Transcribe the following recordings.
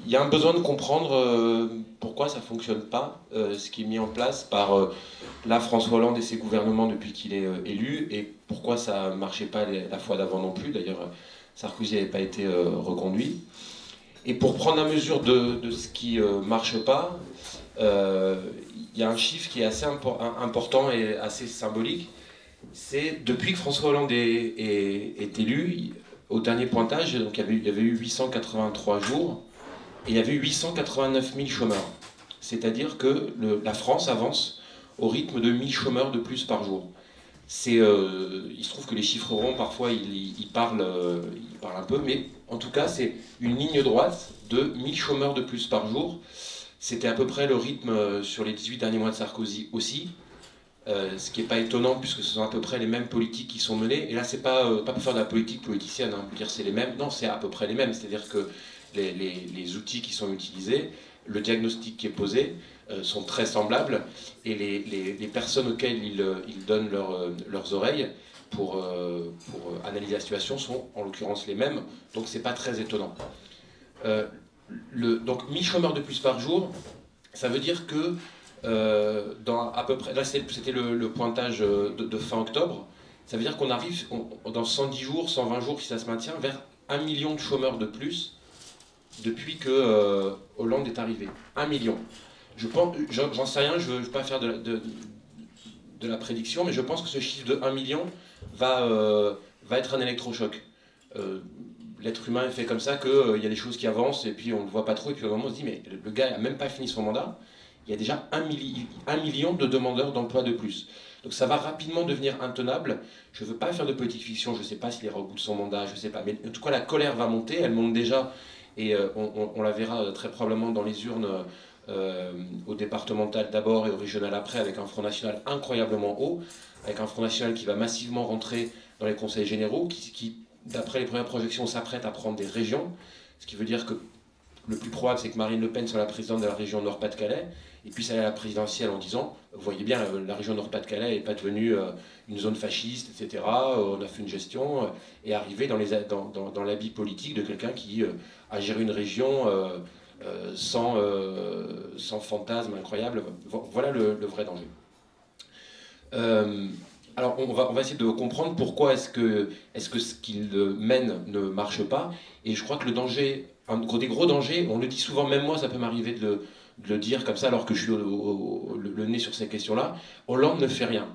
il y a un besoin de comprendre pourquoi ça ne fonctionne pas, ce qui est mis en place par là, François Hollande et ses gouvernements depuis qu'il est élu, et pourquoi ça ne marchait pas la fois d'avant non plus. D'ailleurs, Sarkozy n'avait pas été reconduit. Et pour prendre la mesure de ce qui ne marche pas, il y a un chiffre qui est assez important et assez symbolique. C'est depuis que François Hollande est élu, au dernier pointage, donc il y avait eu 883 jours, et il y avait eu 889 000 chômeurs. C'est-à-dire que la France avance au rythme de 1000 chômeurs de plus par jour. Il se trouve que les chiffres ronds, parfois, ils parlent un peu, mais en tout cas, c'est une ligne droite de 1000 chômeurs de plus par jour. C'était à peu près le rythme sur les 18 derniers mois de Sarkozy aussi. Ce qui n'est pas étonnant puisque ce sont à peu près les mêmes politiques qui sont menées. Et là, c'est pas pour faire de la politique politicienne, hein, pour dire c'est les mêmes. Non, c'est à peu près les mêmes. C'est-à-dire que les outils qui sont utilisés, le diagnostic qui est posé, sont très semblables. Et les personnes auxquelles ils donnent leurs oreilles pour analyser la situation sont en l'occurrence les mêmes. Donc, c'est pas très étonnant. Donc, 1000 chômeurs de plus par jour, ça veut dire que dans à peu près, là c'était le pointage de fin octobre, ça veut dire qu'on arrive dans 110 jours, 120 jours si ça se maintient, vers 1 million de chômeurs de plus depuis que Hollande est arrivé. 1 million. Je pense, j'en sais rien, je ne veux pas faire de la prédiction, mais je pense que ce chiffre de 1 million va être un électrochoc. L'être humain est fait comme ça qu'il y a des choses qui avancent et puis on ne le voit pas trop, et puis au moment on se dit mais le gars n'a même pas fini son mandat. Il y a déjà 1 million de demandeurs d'emploi de plus. Donc ça va rapidement devenir intenable. Je ne veux pas faire de politique fiction, je ne sais pas s'il ira au bout de son mandat, je ne sais pas. Mais en tout cas, la colère va monter, elle monte déjà, et on la verra très probablement dans les urnes au départemental d'abord et au régional après, avec un Front National incroyablement haut, avec un Front National qui va massivement rentrer dans les conseils généraux, qui d'après les premières projections, s'apprête à prendre des régions, ce qui veut dire que le plus probable, c'est que Marine Le Pen soit la présidente de la région Nord-Pas-de-Calais, et puis aller à la présidentielle en disant, vous voyez bien, la région Nord-Pas-de-Calais n'est pas devenue une zone fasciste, etc. On a fait une gestion, et arriver dans l'habit politique de quelqu'un qui a géré une région sans fantasme incroyable. Voilà le vrai danger. Alors on va essayer de comprendre pourquoi est-ce que ce qu'il mène ne marche pas, et je crois que le danger, des gros dangers, on le dit souvent, même moi ça peut m'arriver de le dire comme ça alors que je suis le nez sur ces questions-là. Hollande ne fait rien.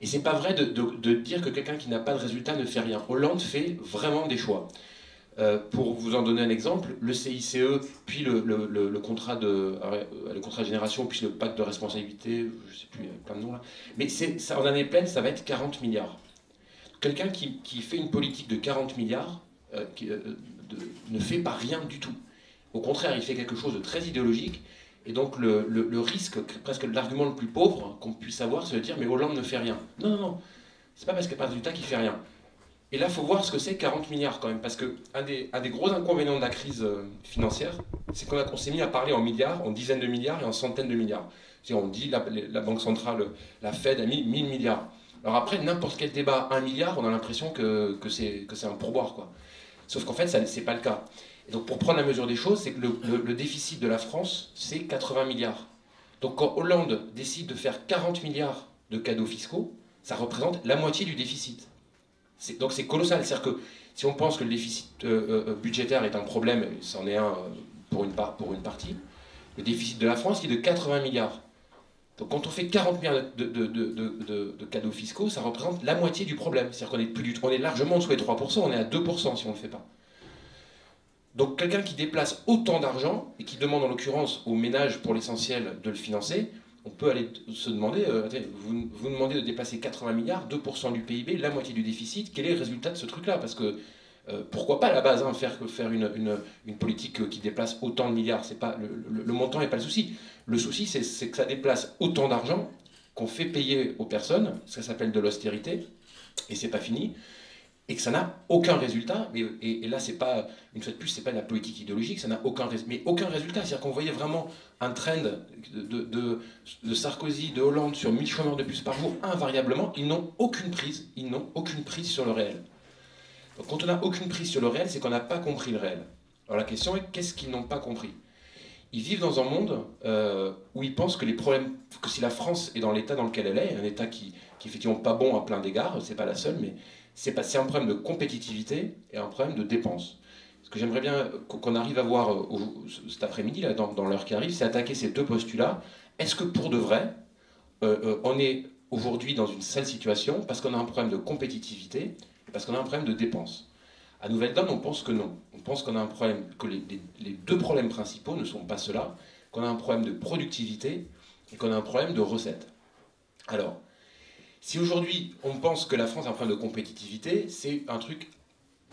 Et c'est pas vrai de dire que quelqu'un qui n'a pas de résultat ne fait rien. Hollande fait vraiment des choix. Pour vous en donner un exemple, le CICE, puis le contrat de génération, puis le pacte de responsabilité, je ne sais plus, il y a plein de noms là. Mais ça, en année pleine, ça va être 40 milliards. Quelqu'un qui fait une politique de 40 milliards ne fait pas rien du tout. Au contraire, il fait quelque chose de très idéologique. Et donc le risque, presque l'argument le plus pauvre qu'on puisse avoir, c'est de dire mais Hollande ne fait rien. Non, non, non. C'est pas parce qu'il n'y a pas de résultat qu'il fait rien. Et là, il faut voir ce que c'est 40 milliards quand même, parce qu'un des gros inconvénients de la crise financière, c'est qu'on s'est mis à parler en milliards, en dizaines de milliards et en centaines de milliards. On dit la Banque centrale, la Fed a mis 1000 milliards. Alors après, n'importe quel débat, 1 milliard, on a l'impression que c'est un pourboire, quoi. Sauf qu'en fait, ce n'est pas le cas. Et donc pour prendre la mesure des choses, c'est que le déficit de la France, c'est 80 milliards. Donc quand Hollande décide de faire 40 milliards de cadeaux fiscaux, ça représente la moitié du déficit. Donc c'est colossal. C'est-à-dire que si on pense que le déficit budgétaire est un problème, et c'en est un pour une partie, le déficit de la France est de 80 milliards. Donc quand on fait 40 milliards de cadeaux fiscaux, ça représente la moitié du problème. C'est-à-dire qu'on est largement en dessous des 3%, on est à 2% si on ne le fait pas. Donc quelqu'un qui déplace autant d'argent, et qui demande en l'occurrence aux ménages pour l'essentiel de le financer, on peut aller se demander, vous demandez de déplacer 80 milliards, 2% du PIB, la moitié du déficit, quel est le résultat de ce truc-là? Parce que pourquoi pas à la base faire une politique qui déplace autant de milliards, c'est pas, le montant n'est pas le souci. Le souci, c'est que ça déplace autant d'argent qu'on fait payer aux personnes, ça s'appelle de l'austérité, et c'est pas fini, et que ça n'a aucun résultat, et là, c'est pas, une fois de plus, c'est pas de la politique idéologique, ça n'a aucun résultat. C'est-à-dire qu'on voyait vraiment un trend de Sarkozy, de Hollande sur 1000 chômeurs de plus par jour, invariablement, ils n'ont aucune prise sur le réel. Donc quand on n'a aucune prise sur le réel, c'est qu'on n'a pas compris le réel. Alors la question est, qu'est-ce qu'ils n'ont pas compris? Ils vivent dans un monde où ils pensent que les problèmes, que si la France est dans l'état dans lequel elle est, un état qui est effectivement pas bon à plein d'égards, c'est pas la seule, mais c'est un problème de compétitivité et un problème de dépense. Ce que j'aimerais bien qu'on arrive à voir cet après-midi, là, dans l'heure qui arrive, c'est attaquer ces deux postulats. Est-ce que pour de vrai, on est aujourd'hui dans une sale situation parce qu'on a un problème de compétitivité et parce qu'on a un problème de dépense? À Nouvelle Donne, on pense que non. On pense qu'on a un problème, que les deux problèmes principaux ne sont pas ceux-là, qu'on a un problème de productivité et qu'on a un problème de recettes. Alors, si aujourd'hui on pense que la France a un problème de compétitivité, c'est un truc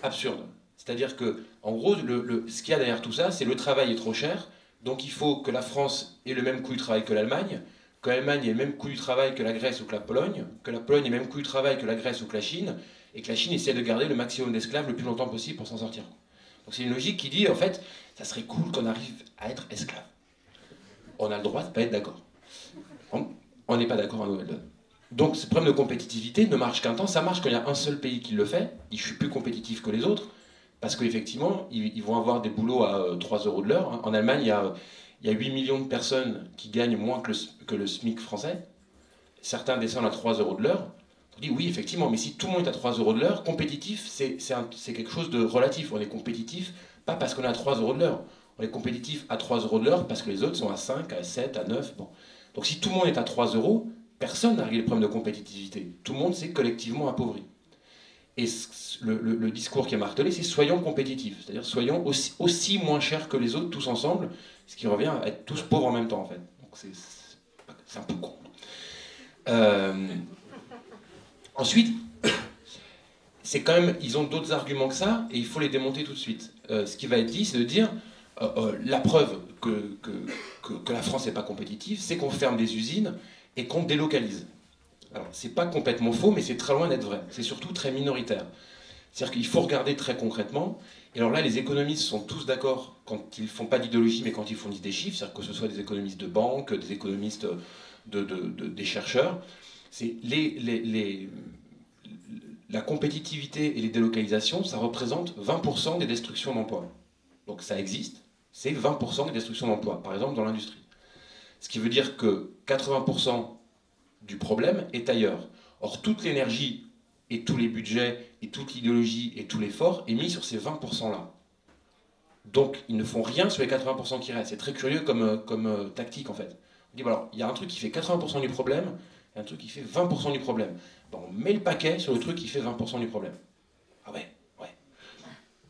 absurde. C'est-à-dire que, en gros, ce qu'il y a derrière tout ça, c'est le travail est trop cher, donc il faut que la France ait le même coût du travail que l'Allemagne ait le même coût du travail que la Grèce ou que la Pologne ait le même coût du travail que la Grèce ou que la Chine, et que la Chine essaie de garder le maximum d'esclaves le plus longtemps possible pour s'en sortir. Donc c'est une logique qui dit, en fait, ça serait cool qu'on arrive à être esclave. On a le droit de ne pas être d'accord. On n'est pas d'accord en Nouvelle-Donne. Donc ce problème de compétitivité ne marche qu'un temps, ça marche quand il y a un seul pays qui le fait, je suis plus compétitif que les autres, parce qu'effectivement, ils vont avoir des boulots à 3 euros de l'heure. En Allemagne, il y a 8 millions de personnes qui gagnent moins que le SMIC français. Certains descendent à 3 euros de l'heure. On dit oui, effectivement, mais si tout le monde est à 3 euros de l'heure, compétitif, c'est quelque chose de relatif. On est compétitif, pas parce qu'on est à 3 euros de l'heure. On est compétitif à 3 euros de l'heure parce que les autres sont à 5, à 7, à 9. Bon. Donc si tout le monde est à 3 euros, personne n'a réglé le problème de compétitivité. Tout le monde s'est collectivement appauvri. Et le discours qui est martelé, c'est soyons compétitifs. C'est-à-dire soyons aussi moins chers que les autres, tous ensemble, ce qui revient à être tous pauvres en même temps, en fait. Donc c'est un peu con. Ensuite, c'est quand même, ils ont d'autres arguments que ça, et il faut les démonter tout de suite. Ce qui va être dit, c'est de dire, la preuve que la France n'est pas compétitive, c'est qu'on ferme des usines et qu'on délocalise. Alors, c'est pas complètement faux, mais c'est très loin d'être vrai. C'est surtout très minoritaire. C'est-à-dire qu'il faut regarder très concrètement. Et alors là, les économistes sont tous d'accord quand ils font pas d'idéologie, mais quand ils fournissent des chiffres, c'est-à-dire que ce soit des économistes de banque, des économistes des chercheurs. C'est la compétitivité et les délocalisations, ça représente 20% des destructions d'emplois. Donc ça existe, c'est 20% des destructions d'emplois, par exemple dans l'industrie. Ce qui veut dire que 80% du problème est ailleurs. Or, toute l'énergie et tous les budgets et toute l'idéologie et tout l'effort est mis sur ces 20%-là. Donc, ils ne font rien sur les 80% qui restent. C'est très curieux comme tactique, en fait. On dit, voilà, il y a un truc qui fait 80% du problème, et un truc qui fait 20% du problème. Ben, on met le paquet sur le truc qui fait 20% du problème. Ah ouais, ouais.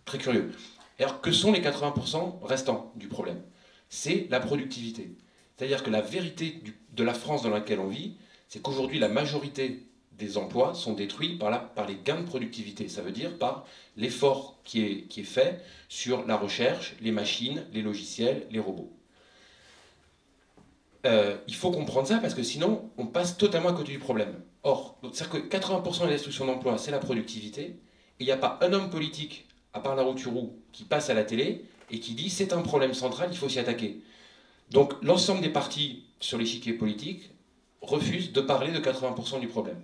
Très curieux. Alors, que sont les 80% restants du problème? C'est la productivité. C'est-à-dire que la vérité de la France dans laquelle on vit, c'est qu'aujourd'hui, la majorité des emplois sont détruits par les gains de productivité. Ça veut dire par l'effort qui est fait sur la recherche, les machines, les logiciels, les robots. Il faut comprendre ça parce que sinon, on passe totalement à côté du problème. Or, c'est-à-dire que 80% des destructions d'emplois, c'est la productivité, et il n'y a pas un homme politique, à part Larouturou, qui passe à la télé et qui dit c'est un problème central, il faut s'y attaquer. Donc l'ensemble des partis sur l'échiquier politique refusent de parler de 80% du problème.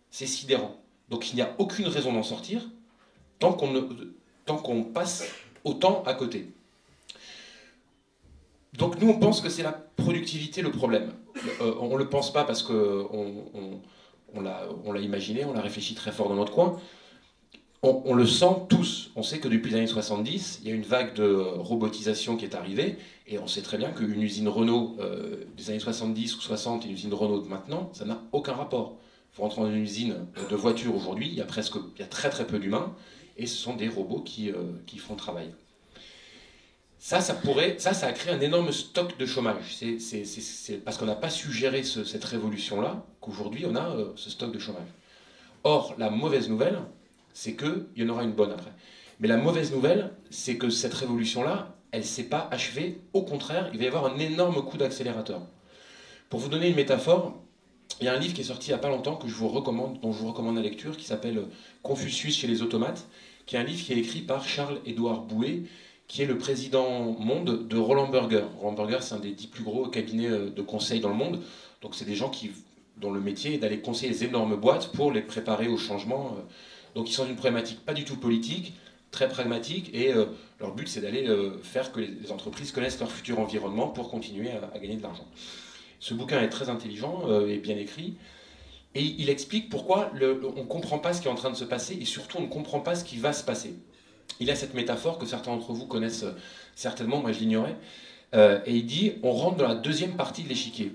C'est sidérant. Donc il n'y a aucune raison d'en sortir tant qu'on passe autant à côté. Donc nous on pense que c'est la productivité le problème. On ne le pense pas parce qu'on l'a imaginé, on l'a réfléchi très fort dans notre coin. On le sent tous. On sait que depuis les années 70, il y a une vague de robotisation qui est arrivée, et on sait très bien qu'une usine Renault des années 70 ou 60 et une usine Renault de maintenant, ça n'a aucun rapport. Il faut rentrer dans une usine de voitures aujourd'hui, il y a très très peu d'humains, et ce sont des robots qui font le travail. Ça a créé un énorme stock de chômage. C'est parce qu'on n'a pas su gérer cette révolution-là qu'aujourd'hui on a ce stock de chômage. Or, la mauvaise nouvelle, c'est qu'il y en aura une bonne après. Mais la mauvaise nouvelle, c'est que cette révolution-là, elle ne s'est pas achevée. Au contraire, il va y avoir un énorme coup d'accélérateur. Pour vous donner une métaphore, il y a un livre qui est sorti il n'y a pas longtemps dont je vous recommande la lecture, qui s'appelle Confucius chez les automates, qui est un livre qui est écrit par Charles-Édouard Bouet, qui est le président monde de Roland Berger. Roland Berger, c'est un des 10 plus gros cabinets de conseil dans le monde. Donc c'est des gens dont le métier est d'aller conseiller les énormes boîtes pour les préparer au changement. Donc ils sont dans une problématique pas du tout politique, très pragmatiques, et leur but c'est d'aller faire que les entreprises connaissent leur futur environnement pour continuer à gagner de l'argent. Ce bouquin est très intelligent et bien écrit, et il explique pourquoi on ne comprend pas ce qui est en train de se passer, et surtout on ne comprend pas ce qui va se passer. Il a cette métaphore que certains d'entre vous connaissent certainement, moi je l'ignorais, et il dit on rentre dans la deuxième partie de l'échiquier.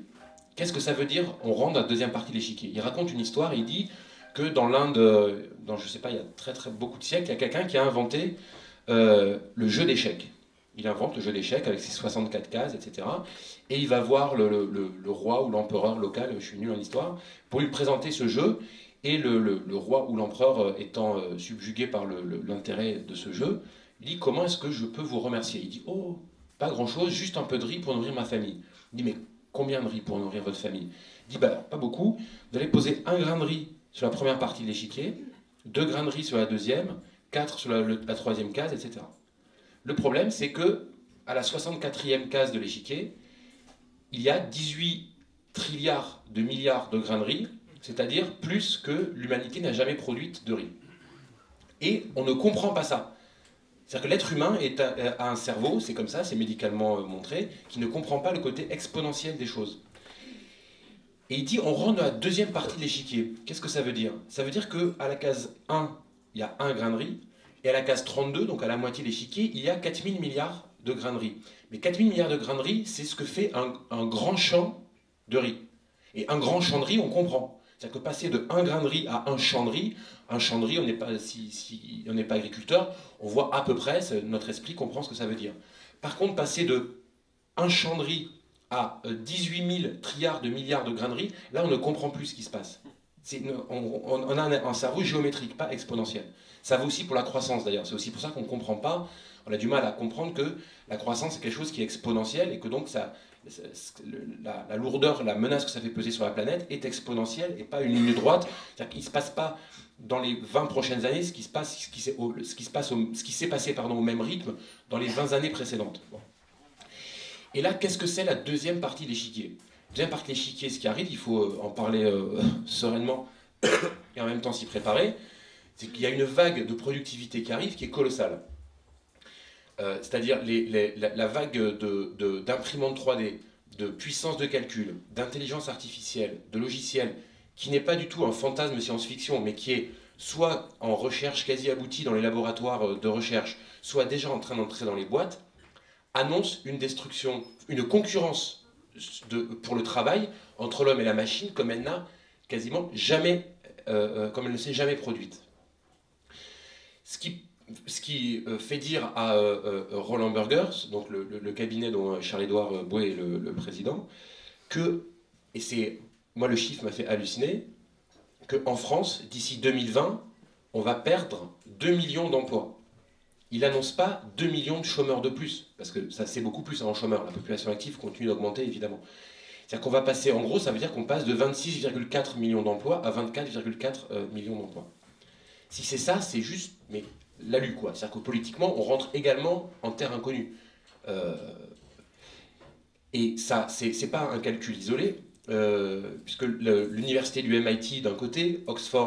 Qu'est-ce que ça veut dire on rentre dans la deuxième partie de l'échiquier? Il raconte une histoire et il dit que dans l'Inde, je sais pas, il y a très beaucoup de siècles, il y a quelqu'un qui a inventé le jeu d'échecs. Il invente le jeu d'échecs avec ses 64 cases, etc. Et il va voir le roi ou l'empereur local, je suis nul en histoire, pour lui présenter ce jeu. Et le roi ou l'empereur étant subjugué par l'intérêt de ce jeu, il dit comment est-ce que je peux vous remercier? Il dit oh, pas grand-chose, juste un peu de riz pour nourrir ma famille. Il dit mais combien de riz pour nourrir votre famille? Il dit bah, pas beaucoup, vous allez poser un grain de riz sur la première partie de l'échiquier, 2 grains de riz sur la deuxième, 4 sur la troisième case, etc. Le problème, c'est que à la 64e case de l'échiquier, il y a 18 trilliards de milliards de grains de riz, c'est-à-dire plus que l'humanité n'a jamais produit de riz. Et on ne comprend pas ça. C'est-à-dire que l'être humain a un cerveau, c'est comme ça, c'est médicalement montré, qui ne comprend pas le côté exponentiel des choses. Et il dit, on rentre dans la deuxième partie de l'échiquier. Qu'est-ce que ça veut dire? Ça veut dire qu'à la case 1, il y a 1 grain de riz, et à la case 32, donc à la moitié de l'échiquier, il y a 4000 milliards de grains de riz. Mais 4000 milliards de grains de riz, c'est ce que fait un grand champ de riz. Et un grand champ de riz, on comprend. C'est-à-dire que passer de 1 grain de riz à un champ de riz, on n'est pas, si on n'est pas agriculteur, on voit à peu près, notre esprit comprend ce que ça veut dire. Par contre, passer de un champ de riz à 18 000 trilliards de milliards de grains de riz, là on ne comprend plus ce qui se passe. On a un cerveau géométrique, pas exponentiel. Ça vaut aussi pour la croissance d'ailleurs, c'est aussi pour ça qu'on ne comprend pas, on a du mal à comprendre que la croissance est quelque chose qui est exponentiel et que donc la lourdeur, la menace que ça fait peser sur la planète est exponentielle et pas une ligne droite. C'est-à-dire qu'il ne se passe pas dans les 20 prochaines années ce qui s'est passé au même rythme dans les 20 années précédentes. Bon. Et là, qu'est-ce que c'est la deuxième partie de l'échiquier? Deuxième partie de l'échiquier, ce qui arrive, il faut en parler sereinement et en même temps s'y préparer, c'est qu'il y a une vague de productivité qui arrive qui est colossale. C'est-à-dire la vague d'imprimantes 3D, de puissance de calcul, d'intelligence artificielle, de logiciels, qui n'est pas du tout un fantasme science-fiction, mais qui est soit en recherche quasi aboutie dans les laboratoires de recherche, soit déjà en train d'entrer dans les boîtes, annonce une destruction, une concurrence pour le travail entre l'homme et la machine comme elle n'a quasiment jamais, comme elle ne s'est jamais produite. Ce qui fait dire à Roland Berger, donc le cabinet dont Charles-Édouard Bouet est le président, que, et c'est, moi le chiffre m'a fait halluciner, qu'en France, d'ici 2020, on va perdre 2 millions d'emplois. Il n'annonce pas 2 millions de chômeurs de plus, parce que ça c'est beaucoup plus en chômeurs, la population active continue d'augmenter évidemment. C'est-à-dire qu'on va passer, en gros, ça veut dire qu'on passe de 26,4 millions d'emplois à 24,4 millions d'emplois. Si c'est ça, c'est juste, mais l'alu quoi. C'est-à-dire que politiquement, on rentre également en terre inconnue. Et ça, c'est pas un calcul isolé, puisque l'université du MIT d'un côté,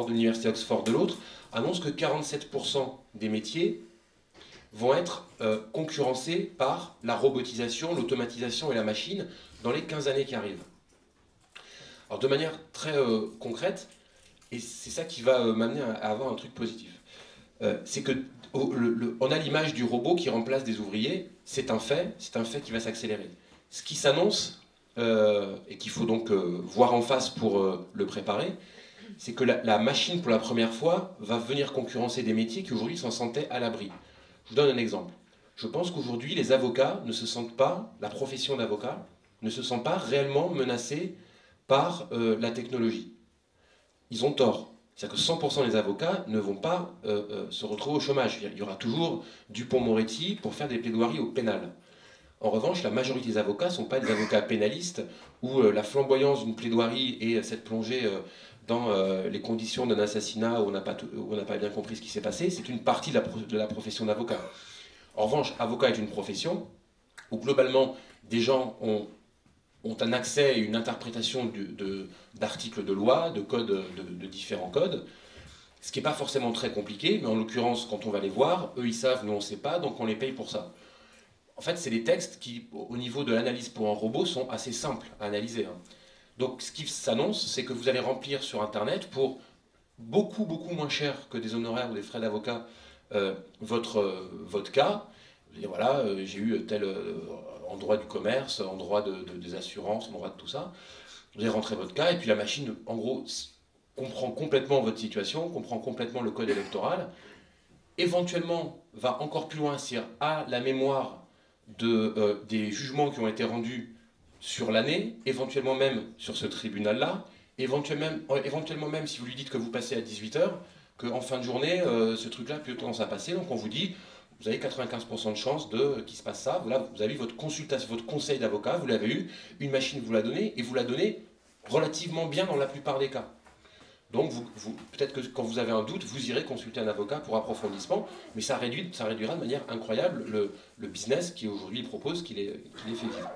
l'université Oxford de l'autre, annonce que 47% des métiers vont être concurrencés par la robotisation, l'automatisation et la machine dans les 15 années qui arrivent. Alors de manière très concrète, et c'est ça qui va m'amener à avoir un truc positif, c'est que on a l'image du robot qui remplace des ouvriers, c'est un fait qui va s'accélérer. Ce qui s'annonce, et qu'il faut donc voir en face pour le préparer, c'est que la machine, pour la première fois, va venir concurrencer des métiers qui aujourd'hui s'en sentaient à l'abri. Je vous donne un exemple. Je pense qu'aujourd'hui, les avocats ne se sentent pas, la profession d'avocat, ne se sent pas réellement menacée par la technologie. Ils ont tort. C'est-à-dire que 100% des avocats ne vont pas se retrouver au chômage. Il y aura toujours Dupond-Moretti pour faire des plaidoiries au pénal. En revanche, la majorité des avocats ne sont pas des avocats pénalistes où la flamboyance d'une plaidoirie et cette plongée dans les conditions d'un assassinat où on n'a pas bien compris ce qui s'est passé, c'est une partie de la profession d'avocat. En revanche, avocat est une profession où globalement des gens ont un accès et une interprétation d'articles de loi, de codes, de différents codes, Ce qui n'est pas forcément très compliqué, mais en l'occurrence, quand on va les voir, eux ils savent, nous on ne sait pas, donc on les paye pour ça. En fait, c'est des textes qui, au niveau de l'analyse pour un robot, sont assez simples à analyser. Hein. Donc ce qui s'annonce, c'est que vous allez remplir sur Internet pour beaucoup, beaucoup moins cher que des honoraires ou des frais d'avocat votre cas. Vous dire, voilà, j'ai eu tel en droit du commerce, en droit des assurances, en droit de tout ça. Vous allez rentrer votre cas, et puis la machine, en gros, comprend complètement votre situation, comprend complètement le code électoral, éventuellement va encore plus loin, c'est-à-dire à la mémoire des jugements qui ont été rendus sur l'année, éventuellement même sur ce tribunal-là, éventuellement même si vous lui dites que vous passez à 18h, qu'en fin de journée, ce truc-là a plutôt tendance à passer, donc on vous dit, vous avez 95% de chance qu'il se passe ça, voilà, vous avez eu votre consultation, votre conseil d'avocat, vous l'avez eu, une machine vous l'a donné, et vous la donnez relativement bien dans la plupart des cas. Donc peut-être que quand vous avez un doute, vous irez consulter un avocat pour approfondissement, mais ça réduira de manière incroyable le business qui aujourd'hui propose, qu'il est fait vivre.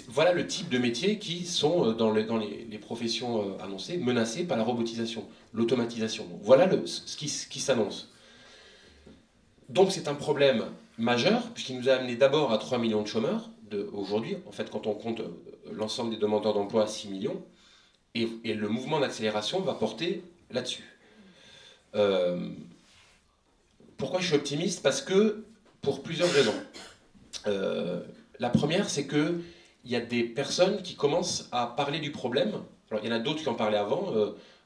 Voilà le type de métiers qui sont dans les professions annoncées menacées par la robotisation, l'automatisation. Voilà ce qui s'annonce. Donc c'est un problème majeur, puisqu'il nous a amené d'abord à 3 millions de chômeurs aujourd'hui. En fait, quand on compte l'ensemble des demandeurs d'emploi à 6 millions, et le mouvement d'accélération va porter là-dessus. Pourquoi je suis optimiste? Parce que, pour plusieurs raisons. La première, c'est qu'il y a des personnes qui commencent à parler du problème. Alors, il y en a d'autres qui en parlaient avant.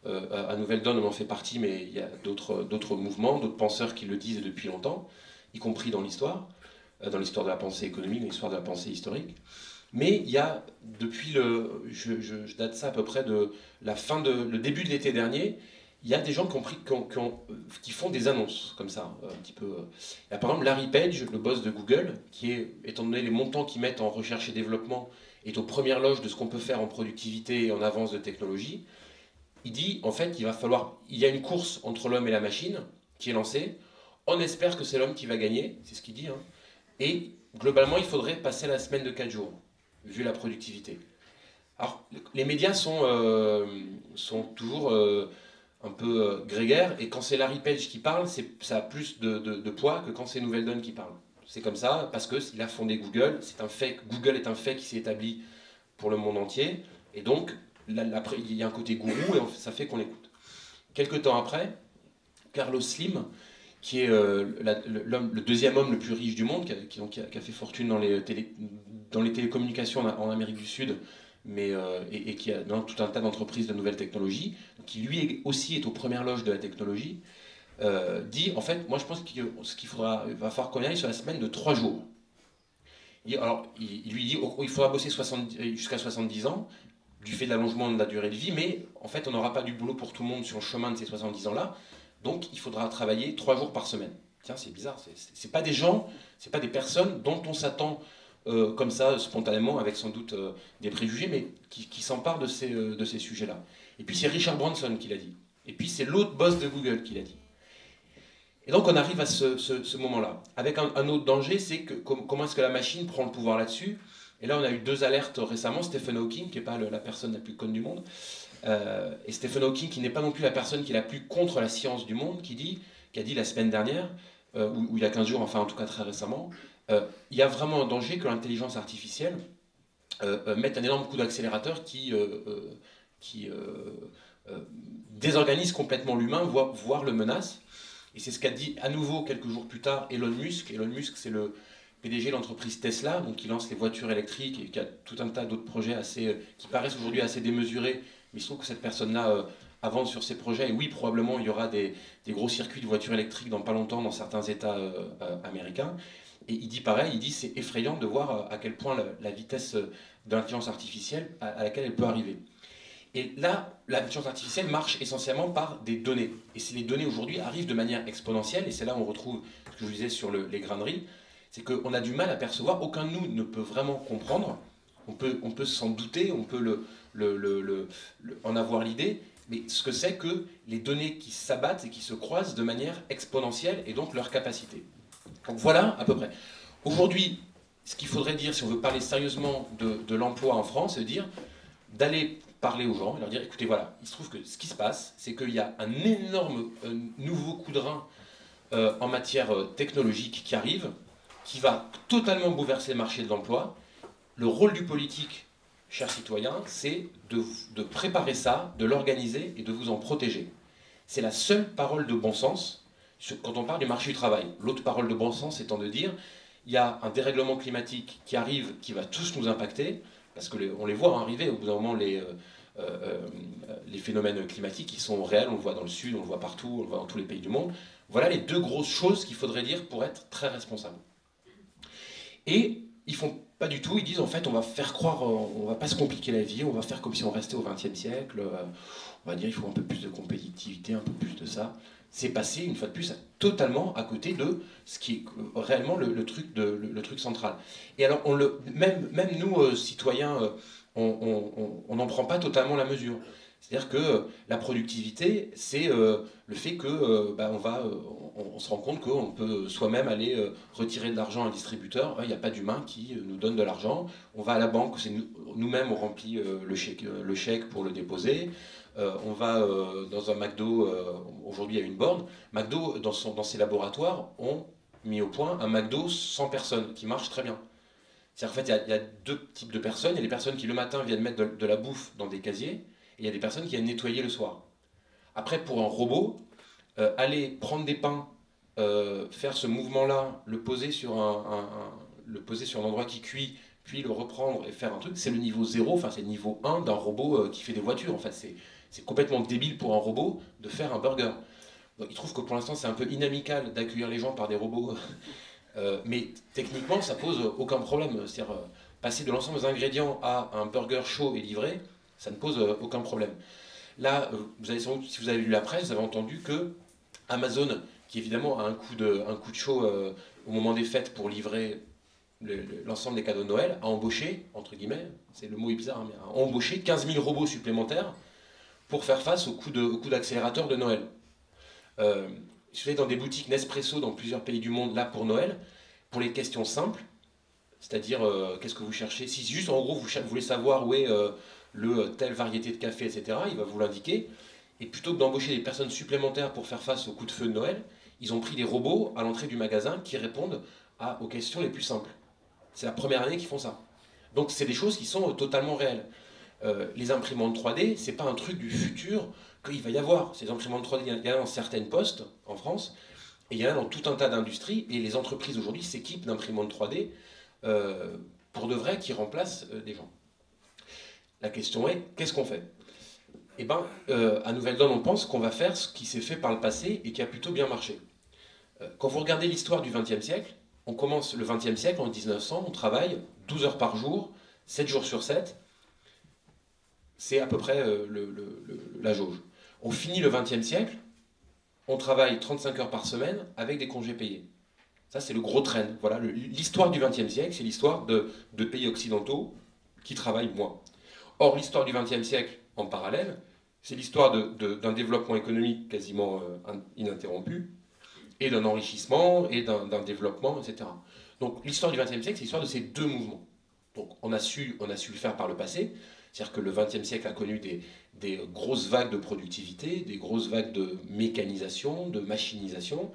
À Nouvelle Donne, on en fait partie, mais il y a d'autres mouvements, d'autres penseurs qui le disent depuis longtemps, y compris dans l'histoire de la pensée économique, dans l'histoire de la pensée historique. Mais il y a, depuis je date ça à peu près de le début de l'été dernier, il y a des gens qui font des annonces comme ça, un petit peu. Il y a par exemple Larry Page, le boss de Google, qui est, étant donné les montants qu'ils mettent en recherche et développement, est aux premières loges de ce qu'on peut faire en productivité et en avance de technologie. Il dit, en fait, il y a une course entre l'homme et la machine qui est lancée. On espère que c'est l'homme qui va gagner, c'est ce qu'il dit. Hein. Et globalement, il faudrait passer la semaine de 4 jours, vu la productivité. Alors, les médias sont toujours un peu grégaires, et quand c'est Larry Page qui parle, ça a plus de poids que quand c'est Nouvelle Donne qui parle. C'est comme ça, parce qu'il a fondé Google, c'est un fait, Google est un fait qui s'est établi pour le monde entier, et donc il y a un côté gourou, et ça fait qu'on l'écoute. Quelque temps après, Carlos Slim, qui est le deuxième homme le plus riche du monde, qui a fait fortune dans les télécommunications en Amérique du Sud, et qui a dans tout un tas d'entreprises de nouvelles technologies, qui lui aussi est aux premières loges de la technologie, dit, en fait, moi je pense qu'il va falloir qu'on aille sur la semaine de 3 jours. Il lui dit, il faudra bosser jusqu'à 70 ans, du fait de l'allongement de la durée de vie, mais en fait on n'aura pas du boulot pour tout le monde sur le chemin de ces 70 ans-là, donc il faudra travailler 3 jours par semaine. Tiens, c'est bizarre, c'est pas des gens, c'est pas des personnes dont on s'attend comme ça, spontanément, avec sans doute des préjugés, mais qui s'emparent de ces sujets-là. Et puis c'est Richard Branson qui l'a dit. Et puis c'est l'autre boss de Google qui l'a dit. Et donc on arrive à ce moment-là. Avec un autre danger, c'est que comment est-ce que la machine prend le pouvoir là-dessus. Et là on a eu 2 alertes récemment. Stephen Hawking, qui n'est pas la personne la plus conne du monde, et Stephen Hawking, qui n'est pas non plus la personne qui est la plus contre la science du monde, qui a dit la semaine dernière, ou il y a 15 jours, enfin en tout cas très récemment, il y a vraiment un danger que l'intelligence artificielle mette un énorme coup d'accélérateur qui désorganise complètement l'humain, voire le menace. Et c'est ce qu'a dit à nouveau quelques jours plus tard Elon Musk. Elon Musk, c'est le PDG de l'entreprise Tesla, donc qui lance les voitures électriques et qui a tout un tas d'autres projets qui paraissent aujourd'hui assez démesurés, mais il se trouve que cette personne-là avance sur ces projets. Et oui, probablement, il y aura des gros circuits de voitures électriques dans pas longtemps dans certains États américains. Et il dit pareil, il dit c'est effrayant de voir à quel point la vitesse de l'intelligence artificielle à laquelle elle peut arriver. Et là, l'intelligence artificielle marche essentiellement par des données. Et les données aujourd'hui arrivent de manière exponentielle, et c'est là où on retrouve ce que je vous disais sur les grains de riz, c'est qu'on a du mal à percevoir, aucun de nous ne peut vraiment comprendre, on peut s'en douter, on peut en avoir l'idée, mais ce que c'est que les données qui s'abattent et qui se croisent de manière exponentielle, et donc leur capacité. Donc voilà à peu près. Aujourd'hui, ce qu'il faudrait dire, si on veut parler sérieusement de l'emploi en France, c'est dire d'aller parler aux gens et leur dire, écoutez, voilà, il se trouve que ce qui se passe, c'est qu'il y a un énorme nouveau coup de rein en matière technologique qui arrive, qui va totalement bouleverser le marché de l'emploi. Le rôle du politique, chers citoyens, c'est de préparer ça, de l'organiser et de vous en protéger. C'est la seule parole de bon sens quand on parle du marché du travail. L'autre parole de bon sens étant de dire, il y a un dérèglement climatique qui arrive, qui va tous nous impacter, parce qu'on les voit arriver, au bout d'un moment, les phénomènes climatiques, ils sont réels, on le voit dans le sud, on le voit partout, on le voit dans tous les pays du monde. Voilà les deux grosses choses qu'il faudrait dire pour être très responsable. Et ils font pas du tout, ils disent en fait on va faire croire, on va pas se compliquer la vie, on va faire comme si on restait au XXe siècle, on va dire il faut un peu plus de compétitivité, un peu plus de ça. C'est passé une fois de plus totalement à côté de ce qui est réellement le truc central. Et alors même nous citoyens, on n'en prend pas totalement la mesure. C'est-à-dire que la productivité, c'est le fait que on se rend compte qu'on peut soi-même aller retirer de l'argent à un distributeur. Il n'y a pas d'humain qui nous donne de l'argent. On va à la banque, c'est nous-mêmes on remplit le chèque pour le déposer. On va dans un McDo, aujourd'hui il y a une borne. McDo, dans ses laboratoires, ont mis au point un McDo sans personne, qui marche très bien. C'est-à-dire qu'en fait, il y a deux types de personnes. Il y a les personnes qui le matin viennent mettre de la bouffe dans des casiers, et il y a des personnes qui viennent nettoyer le soir. Après, pour un robot, aller prendre des pains, faire ce mouvement-là, le poser sur un endroit qui cuit, puis le reprendre et faire un truc, c'est le niveau 0, enfin c'est le niveau 1 d'un robot qui fait des voitures. En fait, c'est complètement débile pour un robot de faire un burger. Donc, il trouve que pour l'instant, c'est un peu inamical d'accueillir les gens par des robots. Mais techniquement, ça pose aucun problème. C'est-à-dire, passer de l'ensemble des ingrédients à un burger chaud et livré, ça ne pose aucun problème. Là, si vous avez lu la presse, vous avez entendu que Amazon, qui évidemment a un coup de chaud au moment des fêtes pour livrer l'ensemble des cadeaux de Noël, a embauché, entre guillemets, le mot est bizarre, mais a embauché 15 000 robots supplémentaires pour faire face au coup d'accélérateur de Noël. Si vous allez dans des boutiques Nespresso dans plusieurs pays du monde, là pour Noël, pour les questions simples, c'est-à-dire qu'est-ce que vous cherchez, si juste en gros vous voulez savoir où est telle variété de café, etc., il va vous l'indiquer. Et plutôt que d'embaucher des personnes supplémentaires pour faire face au coup de feu de Noël, ils ont pris des robots à l'entrée du magasin qui répondent aux questions les plus simples. C'est la première année qu'ils font ça. Donc c'est des choses qui sont totalement réelles. Les imprimantes 3D, c'est pas un truc du futur qu'il va y avoir. Ces imprimantes 3D, il y en a dans certaines postes en France, et il y en a dans tout un tas d'industries, et les entreprises aujourd'hui s'équipent d'imprimantes 3D pour de vrai qui remplacent des gens. La question est, qu'est-ce qu'on fait? Eh bien, à Nouvelle Donne, on pense qu'on va faire ce qui s'est fait par le passé et qui a plutôt bien marché. Quand vous regardez l'histoire du XXe siècle, on commence le XXe siècle, en 1900, on travaille 12 heures par jour, 7 jours sur 7. C'est à peu près la jauge. On finit le XXe siècle, on travaille 35 heures par semaine avec des congés payés. Ça, c'est le gros trend. Voilà, l'histoire du XXe siècle, c'est l'histoire de pays occidentaux qui travaillent moins. Or, l'histoire du XXe siècle, en parallèle, c'est l'histoire d'un développement économique quasiment ininterrompu, et d'un enrichissement, et d'un développement, etc. Donc, l'histoire du XXe siècle, c'est l'histoire de ces deux mouvements. Donc, on a su le faire par le passé, c'est-à-dire que le XXe siècle a connu des grosses vagues de productivité, des grosses vagues de mécanisation, de machinisation,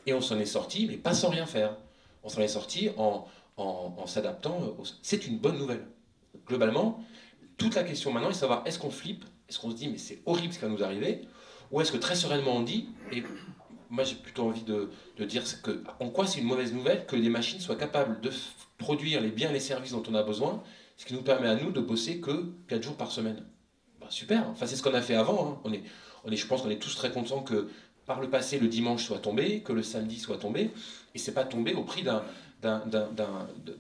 et on s'en est sorti, mais pas sans rien faire. On s'en est sorti en s'adaptant. C'est une bonne nouvelle. Globalement, toute la question maintenant est de savoir, est-ce qu'on flippe, est-ce qu'on se dit mais c'est horrible ce qui va nous arriver, ou est-ce que très sereinement on dit, et moi j'ai plutôt envie de dire que en quoi c'est une mauvaise nouvelle que les machines soient capables de produire les biens et les services dont on a besoin, ce qui nous permet à nous de bosser que 4 jours par semaine. Ben, super, enfin c'est ce qu'on a fait avant, hein. Je pense qu'on est tous très contents que par le passé le dimanche soit tombé, que le samedi soit tombé, et c'est pas tombé au prix d'un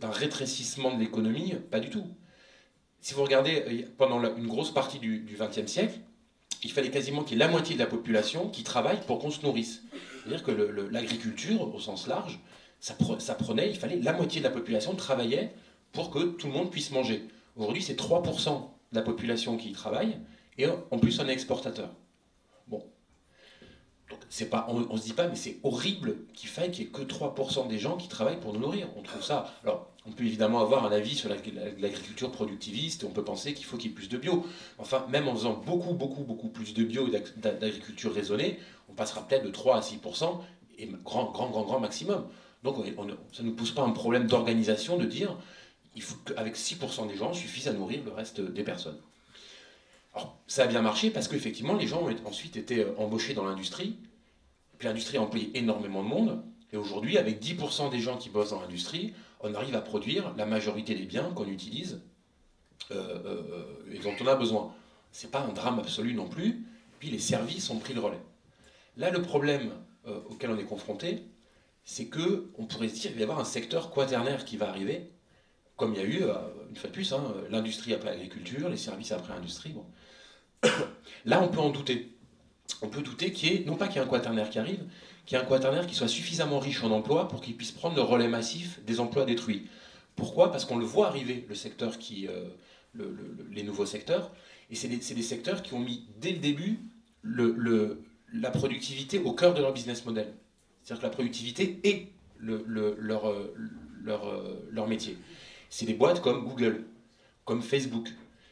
rétrécissement de l'économie, pas du tout. Si vous regardez, pendant une grosse partie du XXe siècle, il fallait quasiment qu'il y ait la moitié de la population qui travaille pour qu'on se nourrisse. C'est-à-dire que l'agriculture, au sens large, ça prenait, il fallait la moitié de la population travaillait pour que tout le monde puisse manger. Aujourd'hui, c'est 3% de la population qui y travaille, et en plus, on est exportateur. Bon. Donc, on ne se dit pas, mais c'est horrible qu'il y ait que 3% des gens qui travaillent pour nous nourrir. On trouve ça. Alors, On peut évidemment avoir un avis sur l'agriculture productiviste, et on peut penser qu'il faut qu'il y ait plus de bio. Enfin, même en faisant beaucoup plus de bio et d'agriculture raisonnée, on passera peut-être de 3 à 6%, et grand maximum. Donc ça ne nous pose pas un problème d'organisation de dire il faut qu'avec 6% des gens suffise à nourrir le reste des personnes. Alors, ça a bien marché parce qu'effectivement, les gens ont ensuite été embauchés dans l'industrie, puis l'industrie a employé énormément de monde, et aujourd'hui, avec 10% des gens qui bossent dans l'industrie, on arrive à produire la majorité des biens qu'on utilise et dont on a besoin. Ce n'est pas un drame absolu non plus, puis les services ont pris le relais. Là, le problème auquel on est confronté, c'est qu'on pourrait se dire qu'il va y avoir un secteur quaternaire qui va arriver, comme il y a eu, une fois de plus, hein, l'industrie après l'agriculture, les services après l'industrie. Bon. Là, on peut en douter. On peut douter qu'il y ait, non pas qu'il y ait un quaternaire qui arrive, qu'il y ait un quaternaire qui soit suffisamment riche en emplois pour qu'il puisse prendre le relais massif des emplois détruits. Pourquoi? Parce qu'on le voit arriver, le secteur les nouveaux secteurs, et c'est des secteurs qui ont mis dès le début la productivité au cœur de leur business model. C'est-à-dire que la productivité est leur métier. C'est des boîtes comme Google, comme Facebook.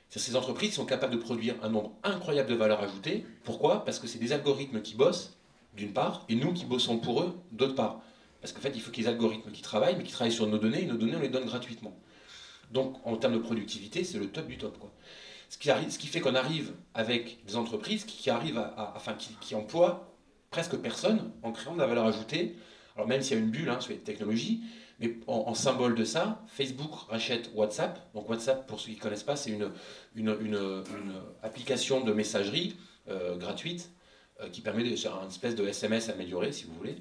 Ces entreprises sont capables de produire un nombre incroyable de valeurs ajoutées. Pourquoi? Parce que c'est des algorithmes qui bossent, d'une part, et nous qui bossons pour eux, d'autre part. Parce qu'en fait, il faut qu'il y ait des algorithmes qui travaillent, mais qui travaillent sur nos données, et nos données, on les donne gratuitement. Donc, en termes de productivité, c'est le top du top, quoi. Ce qui fait qu'on arrive avec des entreprises qui emploient presque personne en créant de la valeur ajoutée. Alors, même s'il y a une bulle sur les technologies, mais en symbole de ça, Facebook rachète WhatsApp. Donc WhatsApp, pour ceux qui ne connaissent pas, c'est une application de messagerie gratuite qui permet de faire une espèce de SMS amélioré, si vous voulez.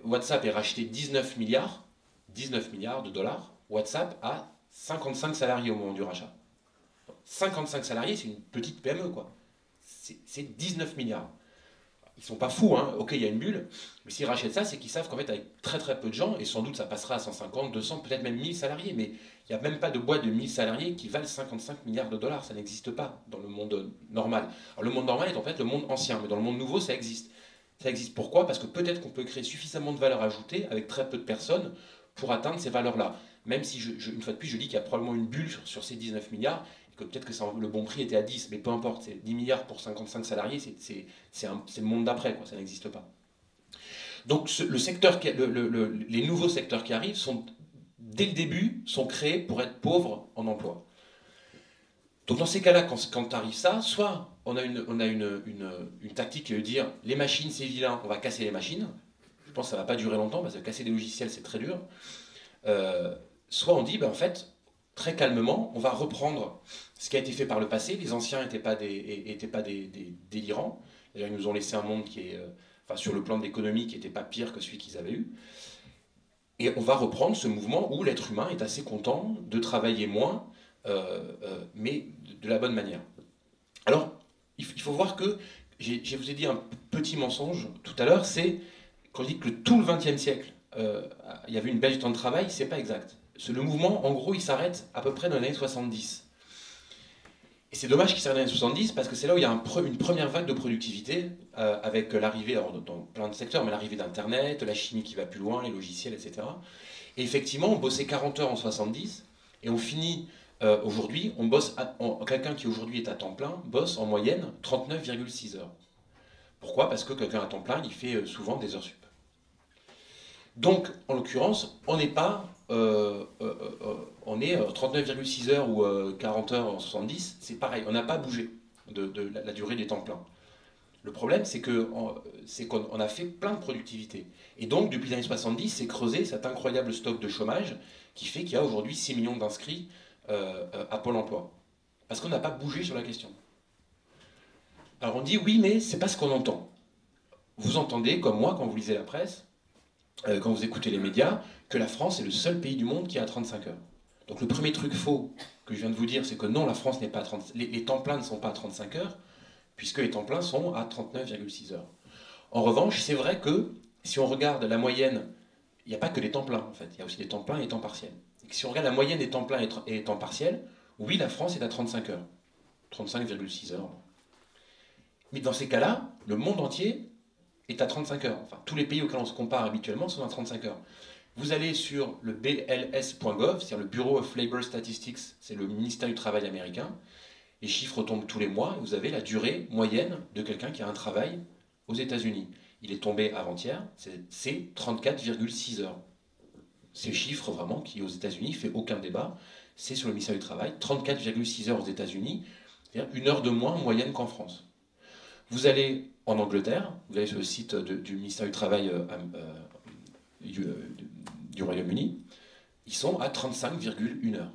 WhatsApp est racheté 19 milliards de dollars. WhatsApp a 55 salariés au moment du rachat. Donc, 55 salariés, c'est une petite PME, quoi. C'est 19 milliards. Ils sont pas fous, hein. Ok, il y a une bulle, mais s'ils rachètent ça, c'est qu'ils savent qu'en fait, avec très peu de gens, et sans doute ça passera à 150, 200, peut-être même 1000 salariés, mais il n'y a même pas de boîte de 1000 salariés qui valent 55 milliards de dollars, ça n'existe pas dans le monde normal. Alors le monde normal est en fait le monde ancien, mais dans le monde nouveau, ça existe. Ça existe pourquoi? Parce que peut-être qu'on peut créer suffisamment de valeur ajoutée avec très peu de personnes pour atteindre ces valeurs-là. Même si, une fois de plus, je dis qu'il y a probablement une bulle sur ces 19 milliards, que peut-être que le bon prix était à 10, mais peu importe, c'est 10 milliards pour 55 salariés, c'est le monde d'après, ça n'existe pas. Donc les nouveaux secteurs qui arrivent, dès le début, sont créés pour être pauvres en emploi. Donc dans ces cas-là, quand arrive ça, soit on a une tactique qui veut dire les machines c'est vilain, on va casser les machines. Je pense que ça ne va pas durer longtemps, parce que casser des logiciels c'est très dur. Soit on dit, en fait, très calmement, on va reprendre ce qui a été fait par le passé. Les anciens n'étaient pas des délirants. D'ailleurs, ils nous ont laissé un monde qui est, sur le plan de l'économie, qui n'était pas pire que celui qu'ils avaient eu. Et on va reprendre ce mouvement où l'être humain est assez content de travailler moins, mais de la bonne manière. Alors, il faut voir que, je vous ai dit un petit mensonge tout à l'heure, c'est quand on dit que tout le XXe siècle, il y avait une baisse du temps de travail, c'est pas exact. Le mouvement, en gros, il s'arrête à peu près dans les années 70. Et c'est dommage qu'il s'arrête dans les années 70 parce que c'est là où il y a une première vague de productivité avec l'arrivée, dans plein de secteurs, mais l'arrivée d'Internet, la chimie qui va plus loin, les logiciels, etc. Et effectivement, on bossait 40 heures en 70 et on finit aujourd'hui, quelqu'un qui aujourd'hui est à temps plein bosse en moyenne 39,6 heures. Pourquoi? Parce que quelqu'un à temps plein, il fait souvent des heures sup. Donc, en l'occurrence, on n'est pas... on est 39,6 heures ou 40 heures en 70, c'est pareil, on n'a pas bougé de la durée des temps pleins. Le problème, c'est qu'on a fait plein de productivité. Et donc, depuis les années 70, c'est creusé cet incroyable stock de chômage qui fait qu'il y a aujourd'hui 6 millions d'inscrits à Pôle emploi. Parce qu'on n'a pas bougé sur la question. Alors on dit, oui, mais c'est pas ce qu'on entend. Vous entendez, comme moi, quand vous lisez la presse, quand vous écoutez les médias, que la France est le seul pays du monde qui a 35 heures. Donc le premier truc faux que je viens de vous dire, c'est que non, la France n'est pas à 35 heures. Les temps pleins ne sont pas à 35 heures, puisque les temps pleins sont à 39,6 heures. En revanche, c'est vrai que si on regarde la moyenne, il n'y a pas que les temps pleins, en fait. Il y a aussi des temps pleins et des temps partiels. Et si on regarde la moyenne des temps pleins et des temps partiels, oui, la France est à 35 heures. 35,6 heures. Mais dans ces cas-là, le monde entier est à 35 heures. Enfin, tous les pays auxquels on se compare habituellement sont à 35 heures. Vous allez sur le BLS.gov, c'est-à-dire le Bureau of Labor Statistics, c'est le ministère du Travail américain. Les chiffres tombent tous les mois et vous avez la durée moyenne de quelqu'un qui a un travail aux États-Unis. Il est tombé avant-hier, c'est 34,6 heures. Ces chiffres vraiment qui aux États-Unis fait aucun débat, c'est sur le ministère du Travail, 34,6 heures aux États-Unis, c'est-à-dire 1 heure de moins en moyenne qu'en France. Vous allez en Angleterre, vous allez sur le site du ministère du Travail du Royaume-Uni, ils sont à 35,1 heures.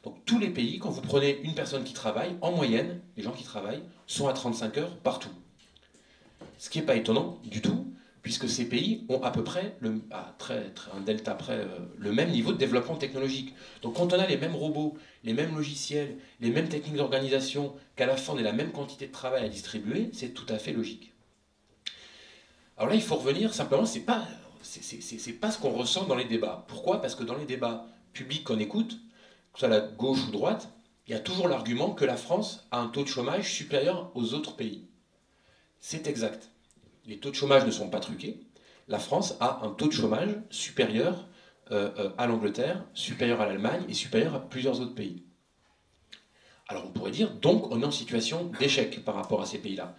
Donc tous les pays, quand vous prenez une personne qui travaille, en moyenne, les gens qui travaillent sont à 35 heures partout. Ce qui n'est pas étonnant du tout, puisque ces pays ont à peu près, un delta près, le même niveau de développement technologique. Donc quand on a les mêmes robots, les mêmes logiciels, les mêmes techniques d'organisation, qu'à la fin on ait la même quantité de travail à distribuer, c'est tout à fait logique. Alors là, il faut revenir, simplement, c'est pas ce qu'on ressent dans les débats. Pourquoi? Parce que dans les débats publics qu'on écoute, que ce soit la gauche ou droite, il y a toujours l'argument que la France a un taux de chômage supérieur aux autres pays. C'est exact. Les taux de chômage ne sont pas truqués. La France a un taux de chômage supérieur à l'Angleterre, supérieur à l'Allemagne et supérieur à plusieurs autres pays. Alors on pourrait dire, donc on est en situation d'échec par rapport à ces pays-là.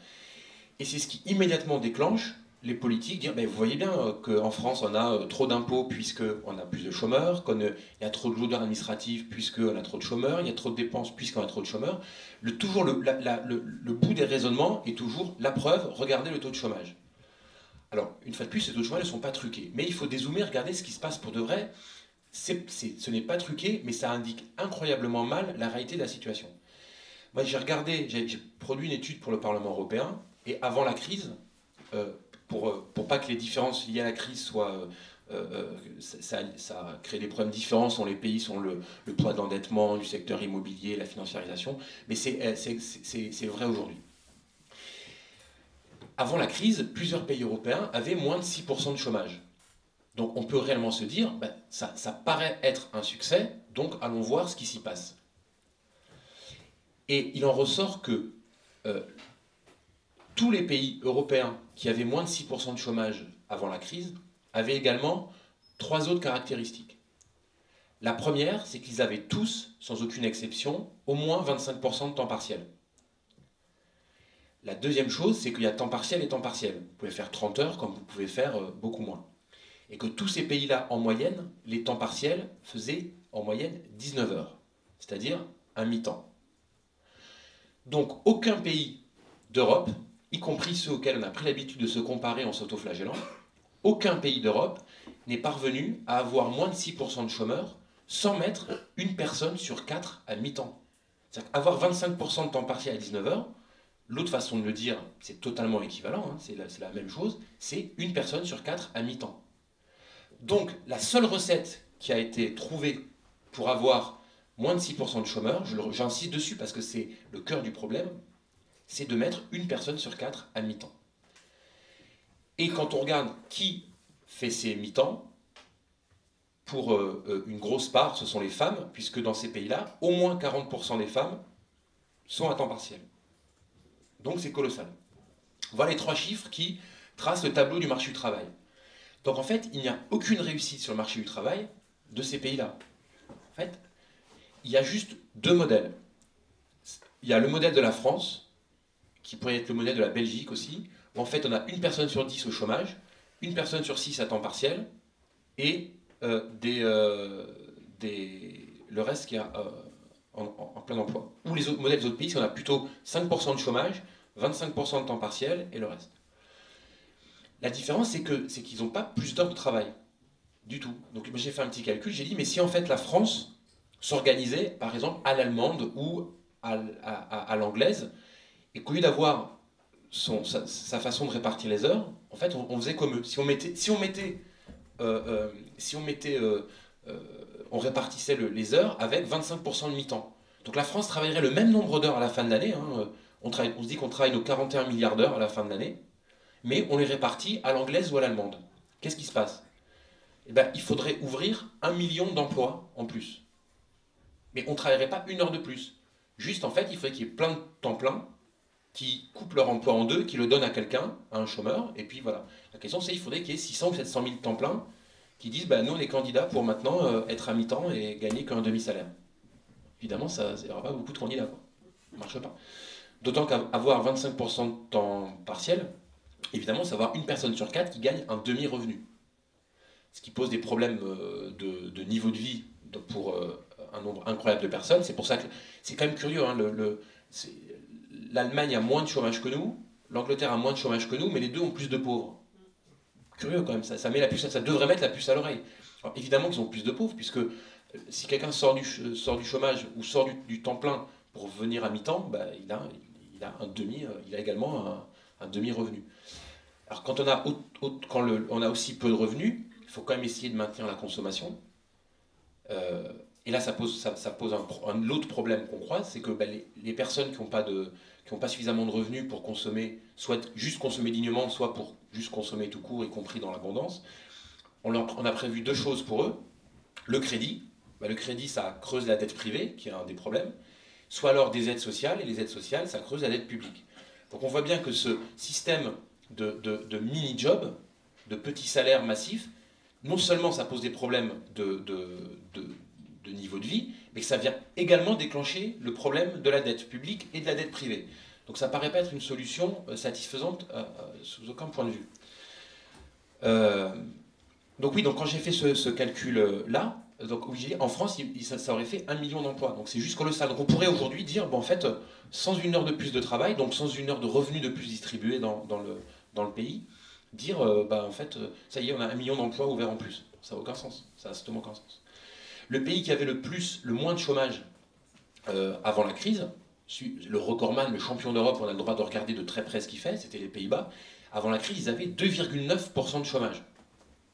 Et c'est ce qui immédiatement déclenche les politiques, dire, ben, vous voyez bien qu'en France on a trop d'impôts puisqu'on a plus de chômeurs, qu'il y a trop de lourdeur administrative puisqu'on a trop de chômeurs, il y a trop de dépenses puisqu'on a trop de chômeurs. Le bout des raisonnements est toujours la preuve, regardez le taux de chômage. Alors, une fois de plus, ces taux de chômage ne sont pas truqués. Mais il faut dézoomer, regarder ce qui se passe pour de vrai. Ce n'est pas truqué, mais ça indique incroyablement mal la réalité de la situation. Moi, j'ai produit une étude pour le Parlement européen, et avant la crise, pour pas que les différences liées à la crise soient... ça crée des problèmes différents selon les pays, selon le poids d'endettement du secteur immobilier, la financiarisation, mais c'est vrai aujourd'hui. Avant la crise, plusieurs pays européens avaient moins de 6% de chômage. Donc on peut réellement se dire, ben, ça paraît être un succès, donc allons voir ce qui s'y passe. Et il en ressort que tous les pays européens qui avaient moins de 6% de chômage avant la crise avaient également 3 autres caractéristiques. La première, c'est qu'ils avaient tous, sans aucune exception, au moins 25% de temps partiel. La deuxième chose, c'est qu'il y a temps partiel et temps partiel. Vous pouvez faire 30 heures comme vous pouvez faire beaucoup moins. Et que tous ces pays-là, en moyenne, les temps partiels faisaient en moyenne 19 heures, c'est-à-dire un mi-temps. Donc aucun pays d'Europe, y compris ceux auxquels on a pris l'habitude de se comparer en s'autoflagellant, aucun pays d'Europe n'est parvenu à avoir moins de 6% de chômeurs sans mettre une personne sur 4 à mi-temps. C'est-à-dire avoir 25% de temps partiel à 19 heures, l'autre façon de le dire, c'est totalement équivalent, hein, c'est la même chose, c'est une personne sur 4 à mi-temps. Donc la seule recette qui a été trouvée pour avoir moins de 6% de chômeurs, j'insiste dessus parce que c'est le cœur du problème, c'est de mettre une personne sur 4 à mi-temps. Et quand on regarde qui fait ces mi-temps, pour une grosse part, ce sont les femmes, puisque dans ces pays-là, au moins 40% des femmes sont à temps partiel. Donc c'est colossal. Voilà les 3 chiffres qui tracent le tableau du marché du travail. Donc en fait, il n'y a aucune réussite sur le marché du travail de ces pays-là. En fait, il y a juste 2 modèles. Il y a le modèle de la France, qui pourrait être le modèle de la Belgique aussi, où en fait on a une personne sur 10 au chômage, une personne sur 6 à temps partiel, et le reste qui est en plein emploi. Ou les autres modèles des autres pays, c'est qu'on a plutôt 5% de chômage, 25% de temps partiel et le reste. La différence, c'est qu'ils n'ont pas plus d'heures de travail. Du tout. Donc j'ai fait un petit calcul, j'ai dit, mais si en fait la France s'organisait, par exemple, à l'allemande ou à l'anglaise, et qu'au lieu d'avoir sa façon de répartir les heures, en fait, on faisait comme eux. On répartissait les heures avec 25% de mi-temps. Donc la France travaillerait le même nombre d'heures à la fin de l'année. Hein. On se dit qu'on travaille nos 41 milliards d'heures à la fin de l'année, mais on les répartit à l'anglaise ou à l'allemande. Qu'est-ce qui se passe? Eh ben, il faudrait ouvrir 1 million d'emplois en plus. Mais on ne travaillerait pas 1 heure de plus. Juste, en fait, il faudrait qu'il y ait plein de temps plein qui coupent leur emploi en 2, qui le donnent à quelqu'un, à un chômeur, et puis voilà. La question, c'est qu'il faudrait qu'il y ait 600 ou 700 000 temps plein qui disent bah, nous on est candidats pour maintenant être à mi-temps et gagner qu'un demi-salaire. Évidemment, ça n'y aura pas beaucoup de candidats, quoi. Ça ne marche pas. D'autant qu'avoir 25% de temps partiel, évidemment, c'est avoir une personne sur quatre qui gagne un demi-revenu. Ce qui pose des problèmes de niveau de vie pour un nombre incroyable de personnes. C'est pour ça que c'est quand même curieux. Hein, l'Allemagne a moins de chômage que nous, l'Angleterre a moins de chômage que nous, mais les deux ont plus de pauvres. Curieux quand même, ça met la puce, ça devrait mettre la puce à l'oreille. Alors, évidemment qu'ils ont plus de pauvres, puisque si quelqu'un sort du chômage ou sort du temps plein pour venir à mi-temps, bah, il a également un demi-revenu. Alors quand on a aussi peu de revenus, il faut quand même essayer de maintenir la consommation. Et là, ça pose l'autre problème qu'on croise, c'est que bah, les personnes qui n'ont pas suffisamment de revenus pour consommer, soit juste consommer dignement, soit pour juste consommer tout court, y compris dans l'abondance, on a prévu deux choses pour eux. Le crédit, bah, le crédit, ça creuse la dette privée, qui est un des problèmes, soit alors des aides sociales, et les aides sociales, ça creuse la dette publique. Donc on voit bien que ce système de mini-job, de petits salaires massifs, non seulement ça pose des problèmes de niveau de vie, mais que ça vient également déclencher le problème de la dette publique et de la dette privée. Donc ça ne paraît pas être une solution satisfaisante sous aucun point de vue. Donc oui, donc quand j'ai fait ce calcul-là, donc oui, en France, ça aurait fait 1 million d'emplois. Donc c'est juste colossal. Donc on pourrait aujourd'hui dire, bon, en fait, sans une heure de plus de travail, donc sans une heure de revenus de plus distribués dans le pays, dire, bah, en fait, ça y est, on a 1 million d'emplois ouverts en plus. Ça n'a aucun sens. Ça n'a strictement aucun sens. Le pays qui avait le moins de chômage avant la crise, le recordman, le champion d'Europe, on a le droit de regarder de très près ce qu'il fait, c'était les Pays-Bas. Avant la crise, ils avaient 2,9% de chômage.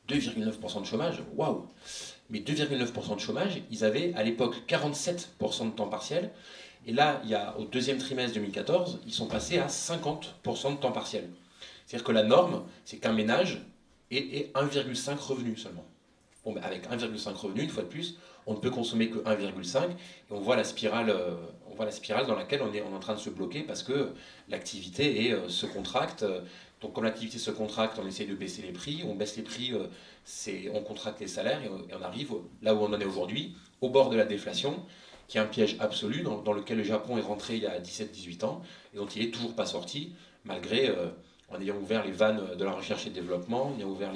2,9% de chômage, waouh! Mais 2,9% de chômage, ils avaient à l'époque 47% de temps partiel. Et là, au deuxième trimestre 2014, ils sont passés à 50% de temps partiel. C'est-à-dire que la norme, c'est qu'un ménage ait 1,5 revenu seulement. Bon, ben avec 1,5 revenu, une fois de plus, on ne peut consommer que 1,5 et on voit la spirale dans laquelle on est en train de se bloquer parce que l'activité se contracte. Donc comme l'activité se contracte, on essaie de baisser les prix, on baisse les prix, on contracte les salaires et on arrive là où on en est aujourd'hui, au bord de la déflation, qui est un piège absolu dans lequel le Japon est rentré il y a 17-18 ans et dont il n'est toujours pas sorti, malgré en ayant ouvert les vannes de la recherche et développement, en ayant ouvert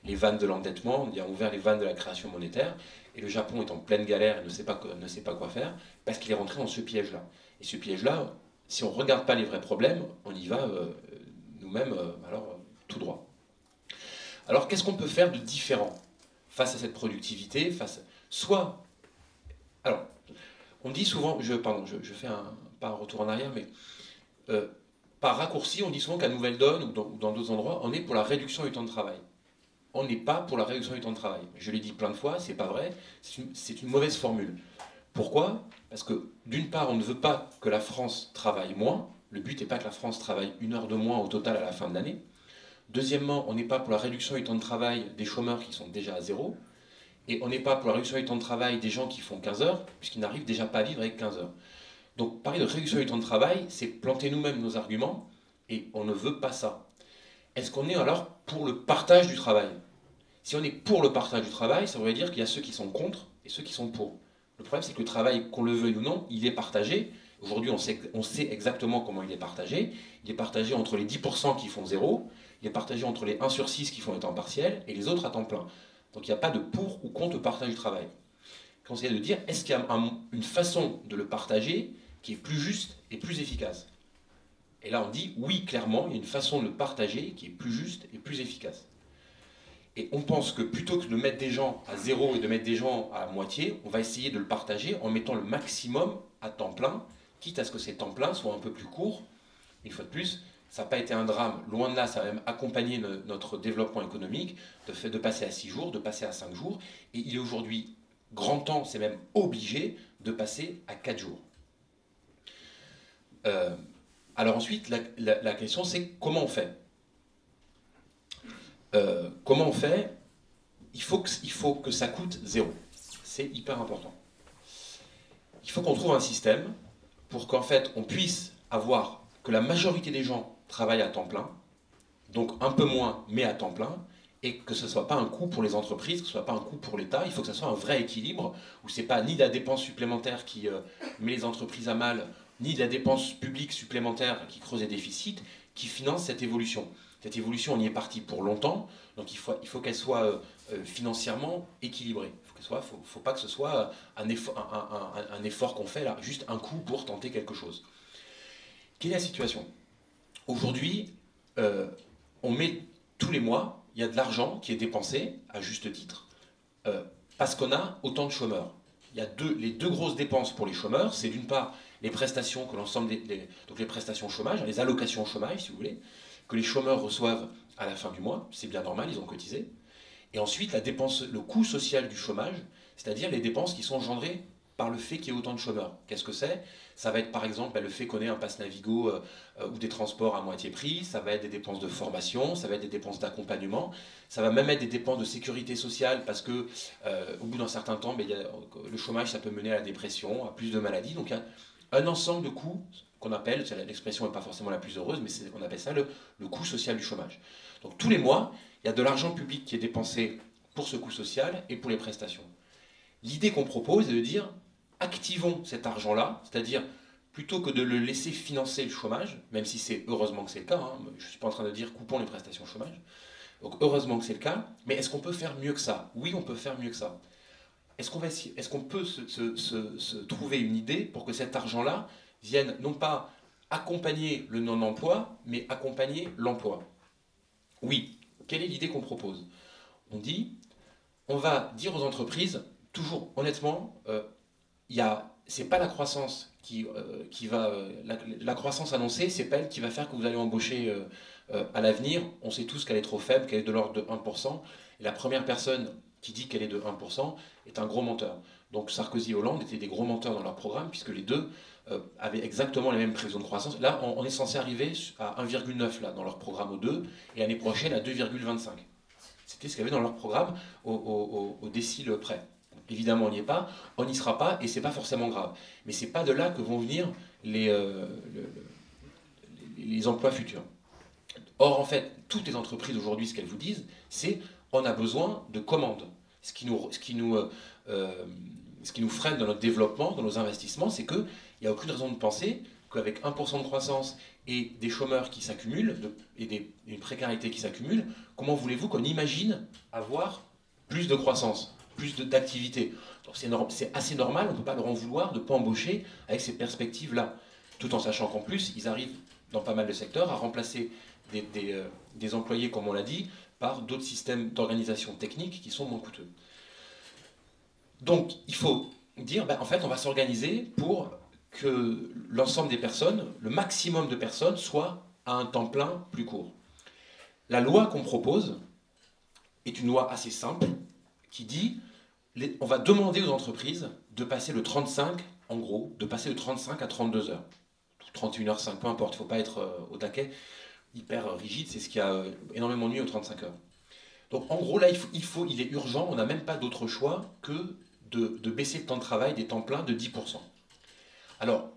les vannes de l'endettement, en ayant ouvert les vannes de la création monétaire. Et le Japon est en pleine galère et ne sait pas quoi faire parce qu'il est rentré dans ce piège-là. Et ce piège-là, si on ne regarde pas les vrais problèmes, on y va nous-mêmes tout droit. Alors qu'est-ce qu'on peut faire de différent face à cette productivité alors, on dit souvent, je fais pas un retour en arrière, mais par raccourci, on dit souvent qu'à Nouvelle Donne ou dans d'autres endroits, on est pour la réduction du temps de travail. On n'est pas pour la réduction du temps de travail. Je l'ai dit plein de fois, c'est pas vrai, c'est une mauvaise formule. Pourquoi? Parce que d'une part, on ne veut pas que la France travaille moins. Le but n'est pas que la France travaille 1 heure de moins au total à la fin de l'année. Deuxièmement, on n'est pas pour la réduction du temps de travail des chômeurs qui sont déjà à zéro. Et on n'est pas pour la réduction du temps de travail des gens qui font 15 heures, puisqu'ils n'arrivent déjà pas à vivre avec 15 heures. Donc parler de réduction du temps de travail, c'est planter nous-mêmes nos arguments, et on ne veut pas ça. Est-ce qu'on est alors pour le partage du travail? Si on est pour le partage du travail, ça voudrait dire qu'il y a ceux qui sont contre et ceux qui sont pour. Le problème, c'est que le travail, qu'on le veuille ou non, il est partagé. Aujourd'hui, on sait exactement comment il est partagé. Il est partagé entre les 10% qui font zéro, il est partagé entre les 1 sur 6 qui font un temps partiel et les autres à temps plein. Donc il n'y a pas de pour ou contre le partage du travail. On essaie de dire, est-ce qu'il y a une façon de le partager qui est plus juste et plus efficace? Et là, on dit, oui, clairement, il y a une façon de le partager qui est plus juste et plus efficace. Et on pense que plutôt que de mettre des gens à zéro et de mettre des gens à moitié, on va essayer de le partager en mettant le maximum à temps plein, quitte à ce que ces temps pleins soient un peu plus courts. Une fois de plus, ça n'a pas été un drame. Loin de là, ça a même accompagné notre développement économique, de passer à 6 jours, de passer à 5 jours. Et il est aujourd'hui grand temps, c'est même obligé, de passer à 4 jours. Alors ensuite, la question c'est comment on fait? Comment on fait? Il faut que ça coûte zéro. C'est hyper important. Il faut qu'on trouve un système pour qu'en fait on puisse avoir que la majorité des gens travaillent à temps plein, donc un peu moins mais à temps plein, et que ce ne soit pas un coût pour les entreprises, que ce ne soit pas un coût pour l'État. Il faut que ce soit un vrai équilibre, où ce n'est pas ni la dépense supplémentaire qui met les entreprises à mal, ni la dépense publique supplémentaire qui creuse les déficits, qui finance cette évolution. Cette évolution, on y est parti pour longtemps, donc il faut qu'elle soit financièrement équilibrée. Il ne faut pas que ce soit un effort qu'on fait là, juste un coup pour tenter quelque chose. Quelle est la situation? Aujourd'hui, on met tous les mois, il y a de l'argent qui est dépensé, à juste titre, parce qu'on a autant de chômeurs. Il y a les deux grosses dépenses pour les chômeurs, c'est d'une part les prestations que l'ensemble donc les prestations chômage, les allocations chômage, si vous voulez, que les chômeurs reçoivent à la fin du mois, c'est bien normal, ils ont cotisé. Et ensuite, la dépense, le coût social du chômage, c'est-à-dire les dépenses qui sont engendrées par le fait qu'il y ait autant de chômeurs. Qu'est-ce que c'est? Ça va être par exemple le fait qu'on ait un pass Navigo ou des transports à moitié prix, ça va être des dépenses de formation, ça va être des dépenses d'accompagnement, ça va même être des dépenses de sécurité sociale parce que au bout d'un certain temps, le chômage ça peut mener à la dépression, à plus de maladies. Donc il y a un ensemble de coûts qu'on appelle, l'expression n'est pas forcément la plus heureuse, mais on appelle ça le coût social du chômage. Donc tous les mois, il y a de l'argent public qui est dépensé pour ce coût social et pour les prestations. L'idée qu'on propose est de dire, activons cet argent-là, c'est-à-dire plutôt que de le laisser financer le chômage, même si c'est heureusement que c'est le cas, hein, je ne suis pas en train de dire coupons les prestations chômage, donc heureusement que c'est le cas, mais est-ce qu'on peut faire mieux que ça? Oui, on peut faire mieux que ça. Est-ce qu'on peut se trouver une idée pour que cet argent-là vienne non pas accompagner le non-emploi, mais accompagner l'emploi? Oui. Quelle est l'idée qu'on propose? On dit, on va dire aux entreprises, toujours honnêtement, c'est pas la croissance qui va, la croissance annoncée, c'est pas elle qui va faire que vous allez embaucher à l'avenir. On sait tous qu'elle est trop faible, qu'elle est de l'ordre de 1%. Et la première personne qui dit qu'elle est de 1% est un gros menteur. Donc Sarkozy et Hollande étaient des gros menteurs dans leur programme, puisque les deux avaient exactement les mêmes prévisions de croissance. Là, on est censé arriver à 1,9 là, dans leur programme au 2, et l'année prochaine à 2,25. C'était ce qu'il y avait dans leur programme au décile près. Évidemment, on n'y est pas, on n'y sera pas, et c'est pas forcément grave. Mais c'est pas de là que vont venir les emplois futurs. Or, en fait, toutes les entreprises aujourd'hui, ce qu'elles vous disent, c'est on a besoin de commandes. Ce qui nous freine dans notre développement, dans nos investissements, c'est qu'il n'y a aucune raison de penser qu'avec 1% de croissance et des chômeurs qui s'accumulent, et une précarité qui s'accumule, comment voulez-vous qu'on imagine avoir plus de croissance, plus d'activité? C'est assez normal, on ne peut pas leur en vouloir de ne pas embaucher avec ces perspectives-là. Tout en sachant qu'en plus, ils arrivent dans pas mal de secteurs à remplacer des employés, comme on l'a dit, par d'autres systèmes d'organisation technique qui sont moins coûteux. Donc, il faut dire, en fait, on va s'organiser pour que l'ensemble des personnes, le maximum de personnes, soient à un temps plein plus court. La loi qu'on propose est une loi assez simple qui dit, on va demander aux entreprises de passer le 35, en gros, de passer de 35 à 32 heures. 31h05, peu importe, il ne faut pas être au taquet, hyper rigide, c'est ce qui a énormément nuit aux 35 heures. Donc en gros, là, il est urgent, on n'a même pas d'autre choix que de baisser le temps de travail des temps pleins de 10%. Alors,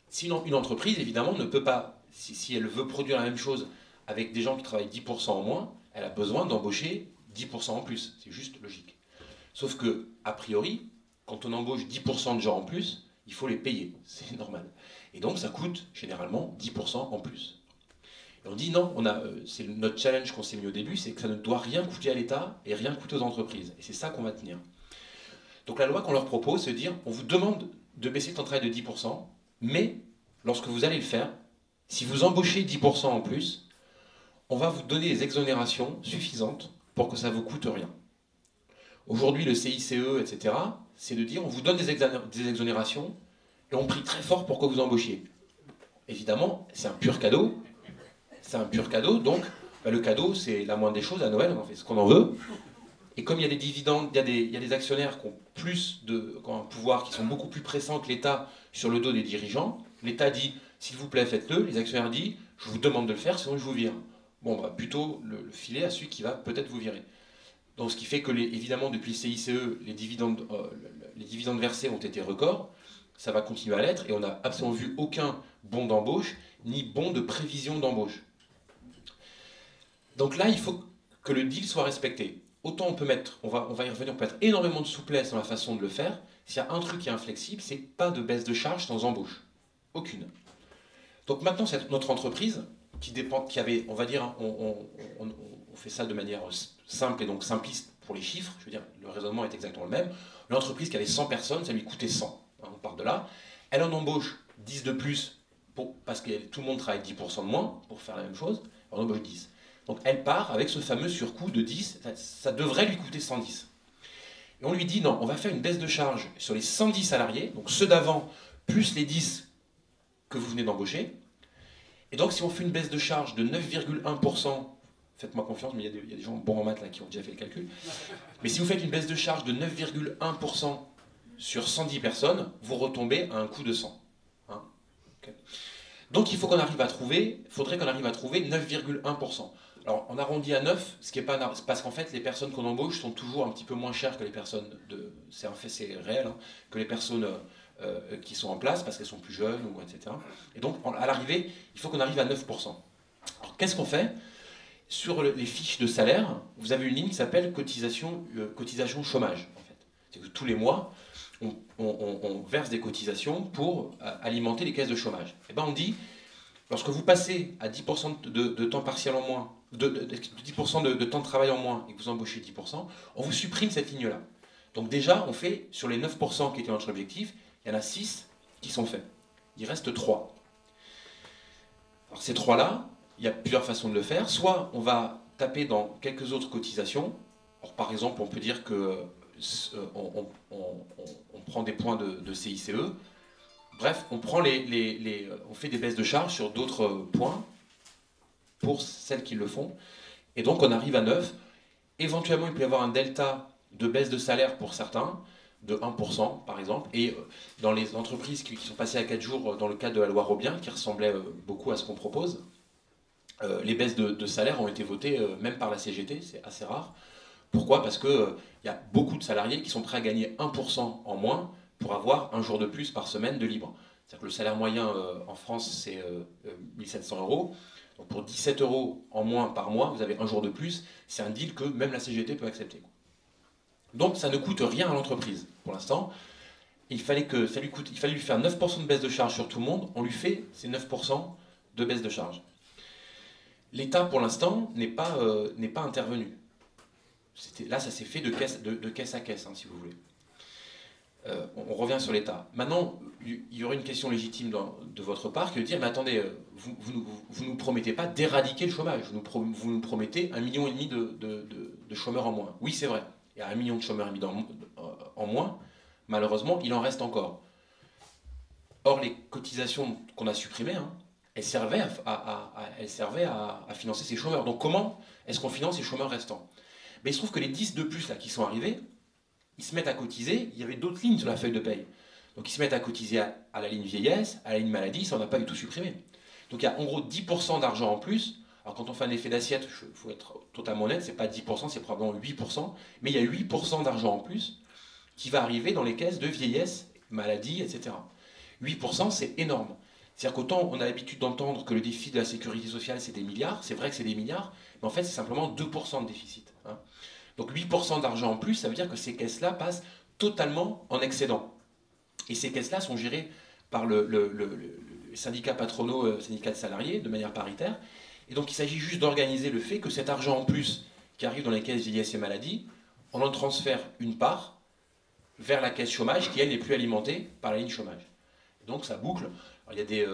sinon, une entreprise, évidemment, ne peut pas, si elle veut produire la même chose avec des gens qui travaillent 10% en moins, elle a besoin d'embaucher 10% en plus. C'est juste logique. Sauf que, a priori, quand on embauche 10% de gens en plus, il faut les payer. C'est normal. Et donc, ça coûte généralement 10% en plus. Et on dit non, c'est notre challenge qu'on s'est mis au début, c'est que ça ne doit rien coûter à l'État et rien coûter aux entreprises. Et c'est ça qu'on va tenir. Donc la loi qu'on leur propose, c'est de dire, on vous demande de baisser le temps de travail de 10%, mais lorsque vous allez le faire, si vous embauchez 10% en plus, on va vous donner des exonérations suffisantes pour que ça ne vous coûte rien. Aujourd'hui, le CICE, etc., c'est de dire, on vous donne des exonérations et on prie très fort pour que vous embauchiez. Évidemment, c'est un pur cadeau. C'est un pur cadeau, donc le cadeau, c'est la moindre des choses. À Noël, on en fait ce qu'on en veut. Et comme il y a des dividendes, il y a des actionnaires qui ont un pouvoir, qui sont beaucoup plus pressants que l'État sur le dos des dirigeants, l'État dit, s'il vous plaît, faites-le. Les actionnaires disent, je vous demande de le faire, sinon je vous vire. Bon, plutôt le filet à celui qui va peut-être vous virer. Donc ce qui fait que, évidemment, depuis le CICE, les dividendes versés ont été records. Ça va continuer à l'être, et on n'a absolument vu aucun bon d'embauche, ni bon de prévision d'embauche. Donc là, il faut que le deal soit respecté. Autant on peut mettre, on va y revenir, on peut mettre énormément de souplesse dans la façon de le faire. S'il y a un truc qui est inflexible, c'est pas de baisse de charge sans embauche. Aucune. Donc maintenant, notre entreprise, qui avait, on va dire, hein, on fait ça de manière simple et donc simpliste pour les chiffres, je veux dire, le raisonnement est exactement le même. L'entreprise qui avait 100 personnes, ça lui coûtait 100. Hein, on part de là. Elle en embauche 10 de plus parce que tout le monde travaille 10% de moins pour faire la même chose. Elle en embauche 10. Donc elle part avec ce fameux surcoût de 10, ça devrait lui coûter 110. Et on lui dit non, on va faire une baisse de charge sur les 110 salariés, donc ceux d'avant, plus les 10 que vous venez d'embaucher. Et donc si on fait une baisse de charge de 9,1%, faites-moi confiance, mais il y a des gens bons en maths là qui ont déjà fait le calcul, mais si vous faites une baisse de charge de 9,1% sur 110 personnes, vous retombez à un coût de 100. Hein, okay. Donc il faut qu'on arrive à trouver, faudrait qu'on arrive à trouver 9,1%. Alors on arrondit à 9, ce qui est pas parce qu'en fait les personnes qu'on embauche sont toujours un petit peu moins chères que les personnes c'est un fait, c'est réel, hein, que les personnes qui sont en place parce qu'elles sont plus jeunes ou etc. Et donc à l'arrivée, il faut qu'on arrive à 9%. Alors qu'est-ce qu'on fait? Sur les fiches de salaire, vous avez une ligne qui s'appelle cotisation chômage. En fait, c'est que tous les mois, on verse des cotisations pour alimenter les caisses de chômage. Et ben on dit, lorsque vous passez à 10% de temps partiel en moins, 10% de temps de travail en moins et que vous embauchez 10%, on vous supprime cette ligne-là. Donc déjà, on fait, sur les 9% qui étaient notre objectif, il y en a 6 qui sont faits. Il reste 3. Alors ces 3-là, il y a plusieurs façons de le faire. Soit on va taper dans quelques autres cotisations. Alors, par exemple, on peut dire que on prend des points de CICE. Bref, on fait des baisses de charges sur d'autres points pour celles qui le font. Et donc on arrive à 9. Éventuellement, il peut y avoir un delta de baisse de salaire pour certains, de 1% par exemple. Et dans les entreprises qui sont passées à 4 jours dans le cadre de la loi Robien, qui ressemblait beaucoup à ce qu'on propose, les baisses de salaire ont été votées même par la CGT, c'est assez rare. Pourquoi? Parce qu'il y a beaucoup de salariés qui sont prêts à gagner 1% en moins pour avoir un jour de plus par semaine de libre. C'est-à-dire que le salaire moyen en France, c'est 1700 euros. Donc pour 17 euros en moins par mois, vous avez un jour de plus. C'est un deal que même la CGT peut accepter. Donc ça ne coûte rien à l'entreprise pour l'instant. Il fallait lui faire 9% de baisse de charge sur tout le monde. On lui fait ces 9% de baisse de charge. L'État, pour l'instant, n'est pas intervenu. Là, ça s'est fait de caisse à caisse, hein, si vous voulez. On revient sur l'État. Maintenant, il y aurait une question légitime de votre part qui est de dire, mais attendez, vous nous promettez pas d'éradiquer le chômage, vous nous promettez 1,5 million de chômeurs en moins. Oui, c'est vrai, il y a 1 million de chômeurs en moins, malheureusement, il en reste encore. Or, les cotisations qu'on a supprimées, hein, elles servaient à financer ces chômeurs. Donc comment est-ce qu'on finance ces chômeurs restants? Mais il se trouve que les 10 de plus là, qui sont arrivés, ils se mettent à cotiser, il y avait d'autres lignes sur la feuille de paye. Donc ils se mettent à cotiser à la ligne vieillesse, à la ligne maladie, ça on n'a pas du tout supprimé. Donc il y a en gros 10% d'argent en plus. Alors quand on fait un effet d'assiette, il faut être totalement honnête, c'est pas 10%, c'est probablement 8%, mais il y a 8% d'argent en plus qui va arriver dans les caisses de vieillesse, maladie, etc. 8%, c'est énorme. C'est-à-dire qu'autant on a l'habitude d'entendre que le déficit de la sécurité sociale c'est des milliards, c'est vrai que c'est des milliards, mais en fait c'est simplement 2% de déficit. Hein. Donc 8% d'argent en plus, ça veut dire que ces caisses-là passent totalement en excédent. Et ces caisses-là sont gérées par le syndicat patronaux, syndicat de salariés, de manière paritaire. Et donc il s'agit juste d'organiser le fait que cet argent en plus qui arrive dans les caisses vieillesse et maladie, on en transfère une part vers la caisse chômage qui, elle, n'est plus alimentée par la ligne chômage. Et donc ça boucle. Alors, il y a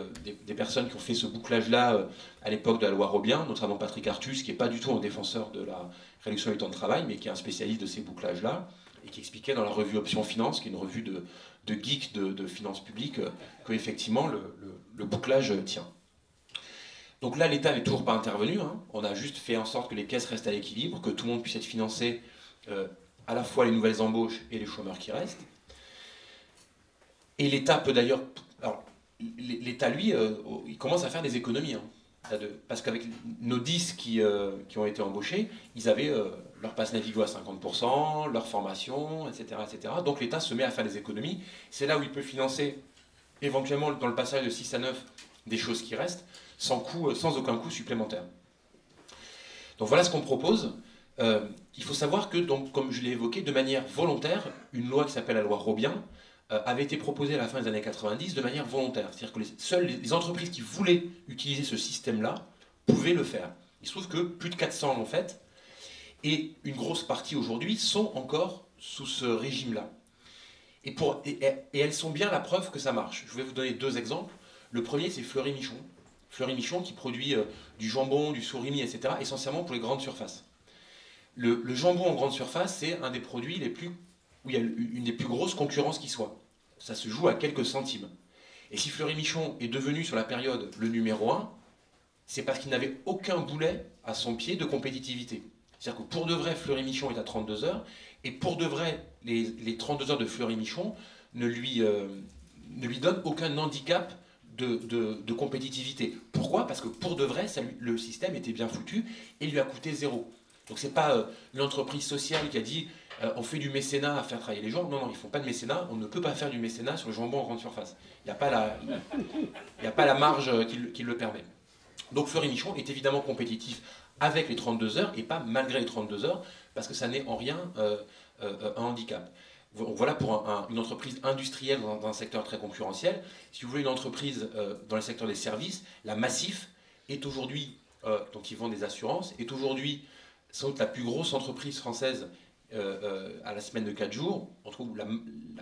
des personnes qui ont fait ce bouclage-là à l'époque de la loi Robien, notamment Patrick Artus, qui n'est pas du tout un défenseur de la réduction du temps de travail, mais qui est un spécialiste de ces bouclages-là, et qui expliquait dans la revue Option Finance, qui est une revue de geeks de finances publiques, qu'effectivement le bouclage tient. Donc là, l'État n'est toujours pas intervenu, hein. On a juste fait en sorte que les caisses restent à l'équilibre, que tout le monde puisse être financé, à la fois les nouvelles embauches et les chômeurs qui restent. Et l'État peut d'ailleurs... Alors, l'État, lui, il commence à faire des économies. Hein, parce qu'avec nos 10 qui ont été embauchés, ils avaient leur passe Navigo à 50%, leur formation, etc., etc. Donc l'État se met à faire des économies. C'est là où il peut financer, éventuellement, dans le passage de 6 à 9, des choses qui restent, sans aucun coût supplémentaire. Donc voilà ce qu'on propose. Il faut savoir que, donc, comme je l'ai évoqué, de manière volontaire, une loi qui s'appelle la loi Robien avait été proposée à la fin des années 90 de manière volontaire. C'est-à-dire que seules les entreprises qui voulaient utiliser ce système-là pouvaient le faire. Il se trouve que plus de 400 l'ont fait, et une grosse partie aujourd'hui sont encore sous ce régime-là. Et elles sont bien la preuve que ça marche. Je vais vous donner 2 exemples. Le premier, c'est Fleury-Michon. Fleury-Michon qui produit du jambon, du surimi, etc., essentiellement pour les grandes surfaces. Le jambon en grande surface, c'est un des produits où il y a une des plus grosses concurrences qui soit. Ça se joue à quelques centimes. Et si Fleury-Michon est devenu sur la période le numéro 1, c'est parce qu'il n'avait aucun boulet à son pied de compétitivité. C'est-à-dire que pour de vrai, Fleury-Michon est à 32 heures, et pour de vrai, les 32 heures de Fleury-Michon ne lui donnent aucun handicap de compétitivité. Pourquoi? Parce que pour de vrai, le système était bien foutu et il lui a coûté 0. Donc c'est pas une entreprise sociale qui a dit on fait du mécénat à faire travailler les gens. Non, non, ils font pas de mécénat. On ne peut pas faire du mécénat sur le jambon en grande surface. Il n'y a pas la marge qui le permet. Donc Fleury-Michon est évidemment compétitif avec les 32 heures et pas malgré les 32 heures, parce que ça n'est en rien un handicap. Voilà pour une entreprise industrielle dans un secteur très concurrentiel. Si vous voulez une entreprise dans le secteur des services, la Massif est aujourd'hui, donc ils vendent des assurances, est aujourd'hui sans doute la plus grosse entreprise française à la semaine de 4 jours. On trouve la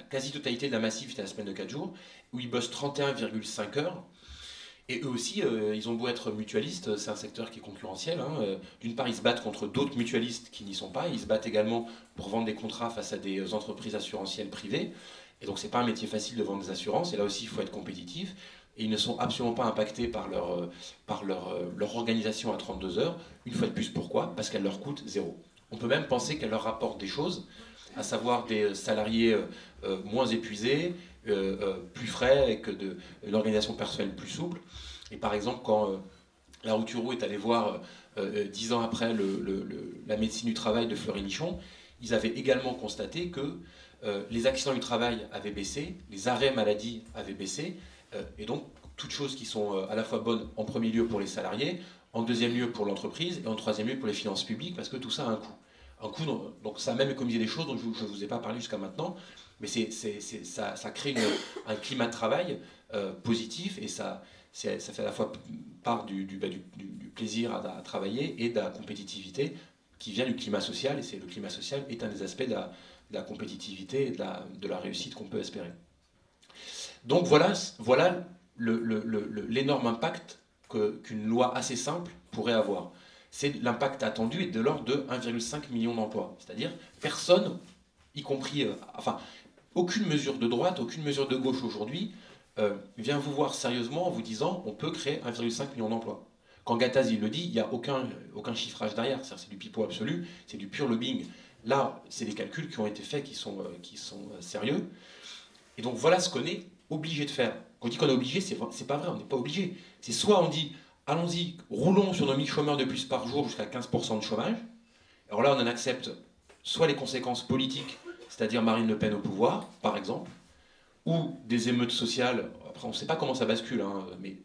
quasi-totalité de la Massif est à la semaine de 4 jours, où ils bossent 31,5 heures. Et eux aussi, ils ont beau être mutualistes, c'est un secteur qui est concurrentiel. Hein. D'une part, ils se battent contre d'autres mutualistes qui n'y sont pas. Ils se battent également pour vendre des contrats face à des entreprises assurantielles privées. Et donc, c'est pas un métier facile de vendre des assurances. Et là aussi, il faut être compétitif. Et ils ne sont absolument pas impactés par leur organisation à 32 heures. Une fois de plus, pourquoi? Parce qu'elle leur coûte 0. On peut même penser qu'elle leur rapporte des choses, à savoir des salariés moins épuisés, plus frais, avec une organisation personnelle plus souple. Et par exemple, quand Larouturou est allé voir 10 ans après la médecine du travail de Fleury-Michon, ils avaient également constaté que les accidents du travail avaient baissé, les arrêts maladie avaient baissé, et donc toutes choses qui sont à la fois bonnes en premier lieu pour les salariés, en deuxième lieu pour l'entreprise, et en troisième lieu pour les finances publiques, parce que tout ça a un coût. Donc ça a même économisé des choses dont je ne vous ai pas parlé jusqu'à maintenant, mais ça crée un climat de travail positif, et ça fait à la fois part du plaisir à travailler et de la compétitivité qui vient du climat social, et le climat social est un des aspects de la compétitivité et de la réussite qu'on peut espérer. Donc voilà l'énorme impact qu'une loi assez simple pourrait avoir. C'est l'impact attendu est de l'ordre de 1,5 million d'emplois. C'est-à-dire personne, y compris, aucune mesure de droite, aucune mesure de gauche aujourd'hui vient vous voir sérieusement en vous disant on peut créer 1,5 million d'emplois. Quand Gattaz il le dit, il n'y a aucun chiffrage derrière, c'est du pipeau absolu, c'est du pur lobbying. Là, c'est des calculs qui ont été faits, qui sont sérieux. Et donc voilà ce qu'on est obligé de faire. Quand on dit qu'on est obligé, c'est pas vrai, on n'est pas obligé. C'est soit on dit allons-y, roulons sur nos 1000 chômeurs de plus par jour jusqu'à 15% de chômage. Alors là, on en accepte soit les conséquences politiques, c'est-à-dire Marine Le Pen au pouvoir, par exemple, ou des émeutes sociales. Après, on ne sait pas comment ça bascule, hein, mais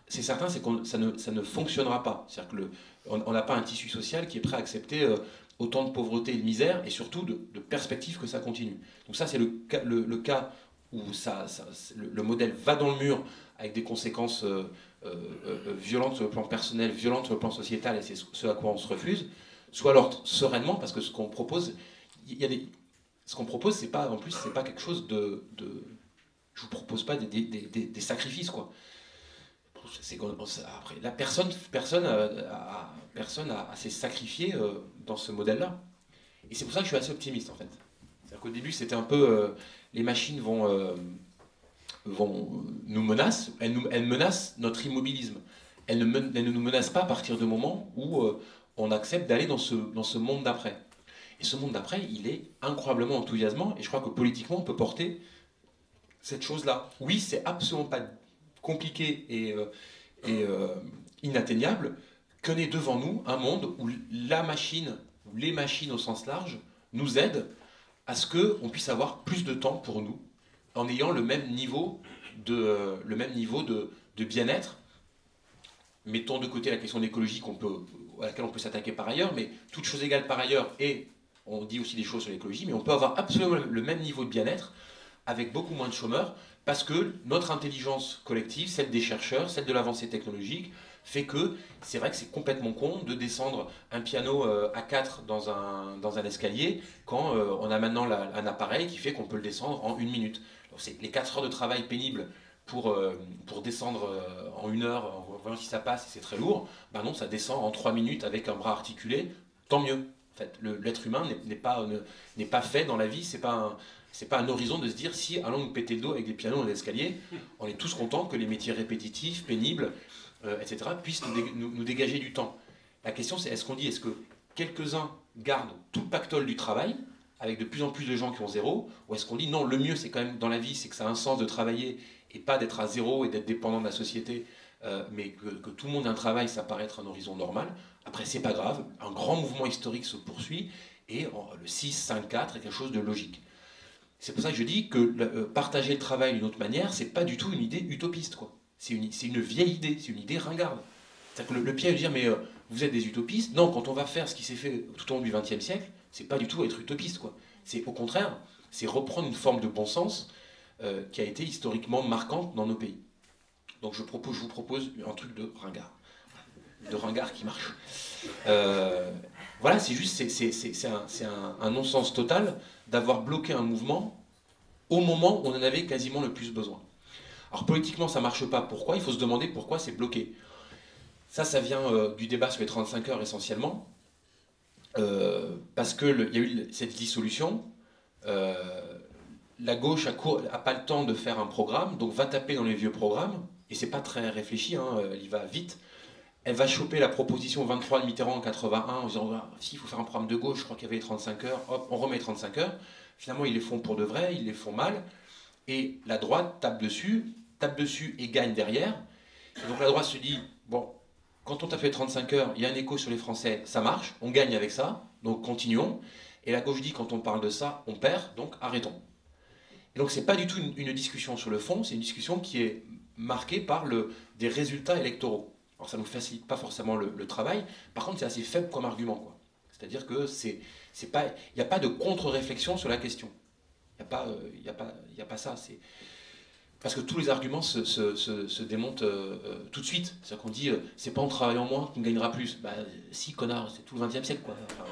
c'est certain, c'est que ça ne fonctionnera pas. C'est-à-dire qu'on n'a pas un tissu social qui est prêt à accepter autant de pauvreté et de misère, et surtout de perspective que ça continue. Donc ça, c'est le cas où le modèle va dans le mur avec des conséquences violentes sur le plan personnel, violentes sur le plan sociétal, et c'est ce à quoi on se refuse. Soit alors sereinement, parce que ce qu'on propose, ce qu'on propose, c'est pas, en plus, c'est pas quelque chose je vous propose pas des sacrifices, quoi. Après, là, personne a s'est sacrifié dans ce modèle-là. Et c'est pour ça que je suis assez optimiste, en fait. C'est-à-dire qu'au début, c'était un peu les machines vont nous menacent, elles menacent notre immobilisme. Elles ne nous menacent pas à partir du moment où on accepte d'aller dans ce monde d'après. Et ce monde d'après, il est incroyablement enthousiasmant, et je crois que politiquement, on peut porter cette chose-là. Oui, c'est absolument pas compliqué et inatteignable, qu'on ait devant nous un monde où la machine, ou les machines au sens large, nous aident à ce qu'on puisse avoir plus de temps pour nous, en ayant le même niveau de bien-être. Mettons de côté la question de l'écologie qu'on peut à laquelle on peut s'attaquer par ailleurs, mais toute chose égale par ailleurs, et on dit aussi des choses sur l'écologie, mais on peut avoir absolument le même niveau de bien-être avec beaucoup moins de chômeurs, parce que notre intelligence collective, celle des chercheurs, celle de l'avancée technologique, fait que c'est vrai que c'est complètement con de descendre un piano à 4 dans un escalier quand on a maintenant un appareil qui fait qu'on peut le descendre en 1 minute. Donc les 4 heures de travail pénible pour descendre en 1 heure, en voyant si ça passe, si c'est très lourd, ben non, ça descend en 3 minutes avec un bras articulé, tant mieux. En fait, l'être humain n'est pas fait dans la vie, c'est pas un horizon de se dire si allons nous péter le dos avec des pianos dans l'escalier, on est tous contents que les métiers répétitifs, pénibles, etc., puissent nous dégager du temps. La question c'est est-ce que quelques-uns gardent tout le pactole du travail, avec de plus en plus de gens qui ont zéro, ou est-ce qu'on dit non, le mieux c'est quand même dans la vie, c'est que ça a un sens de travailler et pas d'être à zéro et d'être dépendant de la société, mais que tout le monde ait un travail, ça paraît être un horizon normal. Après, c'est pas grave, un grand mouvement historique se poursuit, et le 6-5-4 est quelque chose de logique. C'est pour ça que je dis que partager le travail d'une autre manière, c'est pas du tout une idée utopiste, quoi. C'est une vieille idée, c'est une idée ringarde. C'est-à-dire que le piège de dire, mais vous êtes des utopistes. Non, quand on va faire ce qui s'est fait tout au long du XXe siècle, c'est pas du tout être utopiste, quoi. C'est au contraire, c'est reprendre une forme de bon sens qui a été historiquement marquante dans nos pays. Donc je vous propose un truc de ringard qui marche. Voilà, c'est juste, c'est un non-sens total d'avoir bloqué un mouvement au moment où on en avait quasiment le plus besoin. Alors politiquement, ça marche pas. Pourquoi? Il faut se demander pourquoi c'est bloqué. Ça vient du débat sur les 35 heures essentiellement, parce qu'il y a eu cette dissolution. La gauche a pas le temps de faire un programme, donc va taper dans les vieux programmes, et c'est pas très réfléchi, hein, elle y va vite. Elle va choper la proposition 23 de Mitterrand en 81 en disant ah, si, il faut faire un programme de gauche, je crois qu'il y avait les 35 heures, hop, on remet les 35 heures. Finalement, ils les font pour de vrai, ils les font mal, et la droite tape dessus et gagne derrière. Et donc la droite se dit bon, quand on tape les 35 heures, il y a un écho sur les Français, ça marche, on gagne avec ça, donc continuons. Et la gauche dit quand on parle de ça, on perd, donc arrêtons. Et donc c'est pas du tout une discussion sur le fond, c'est une discussion qui est marquée par des résultats électoraux. Alors ça ne nous facilite pas forcément le travail, par contre c'est assez faible comme argument, quoi. C'est-à-dire que il n'y a pas de contre-réflexion sur la question. Il n'y a pas ça. Parce que tous les arguments se démontent tout de suite. C'est-à-dire qu'on dit, c'est pas en travaillant moins qu'on gagnera plus. Bah si, connard, c'est tout le XXe siècle, quoi. Enfin,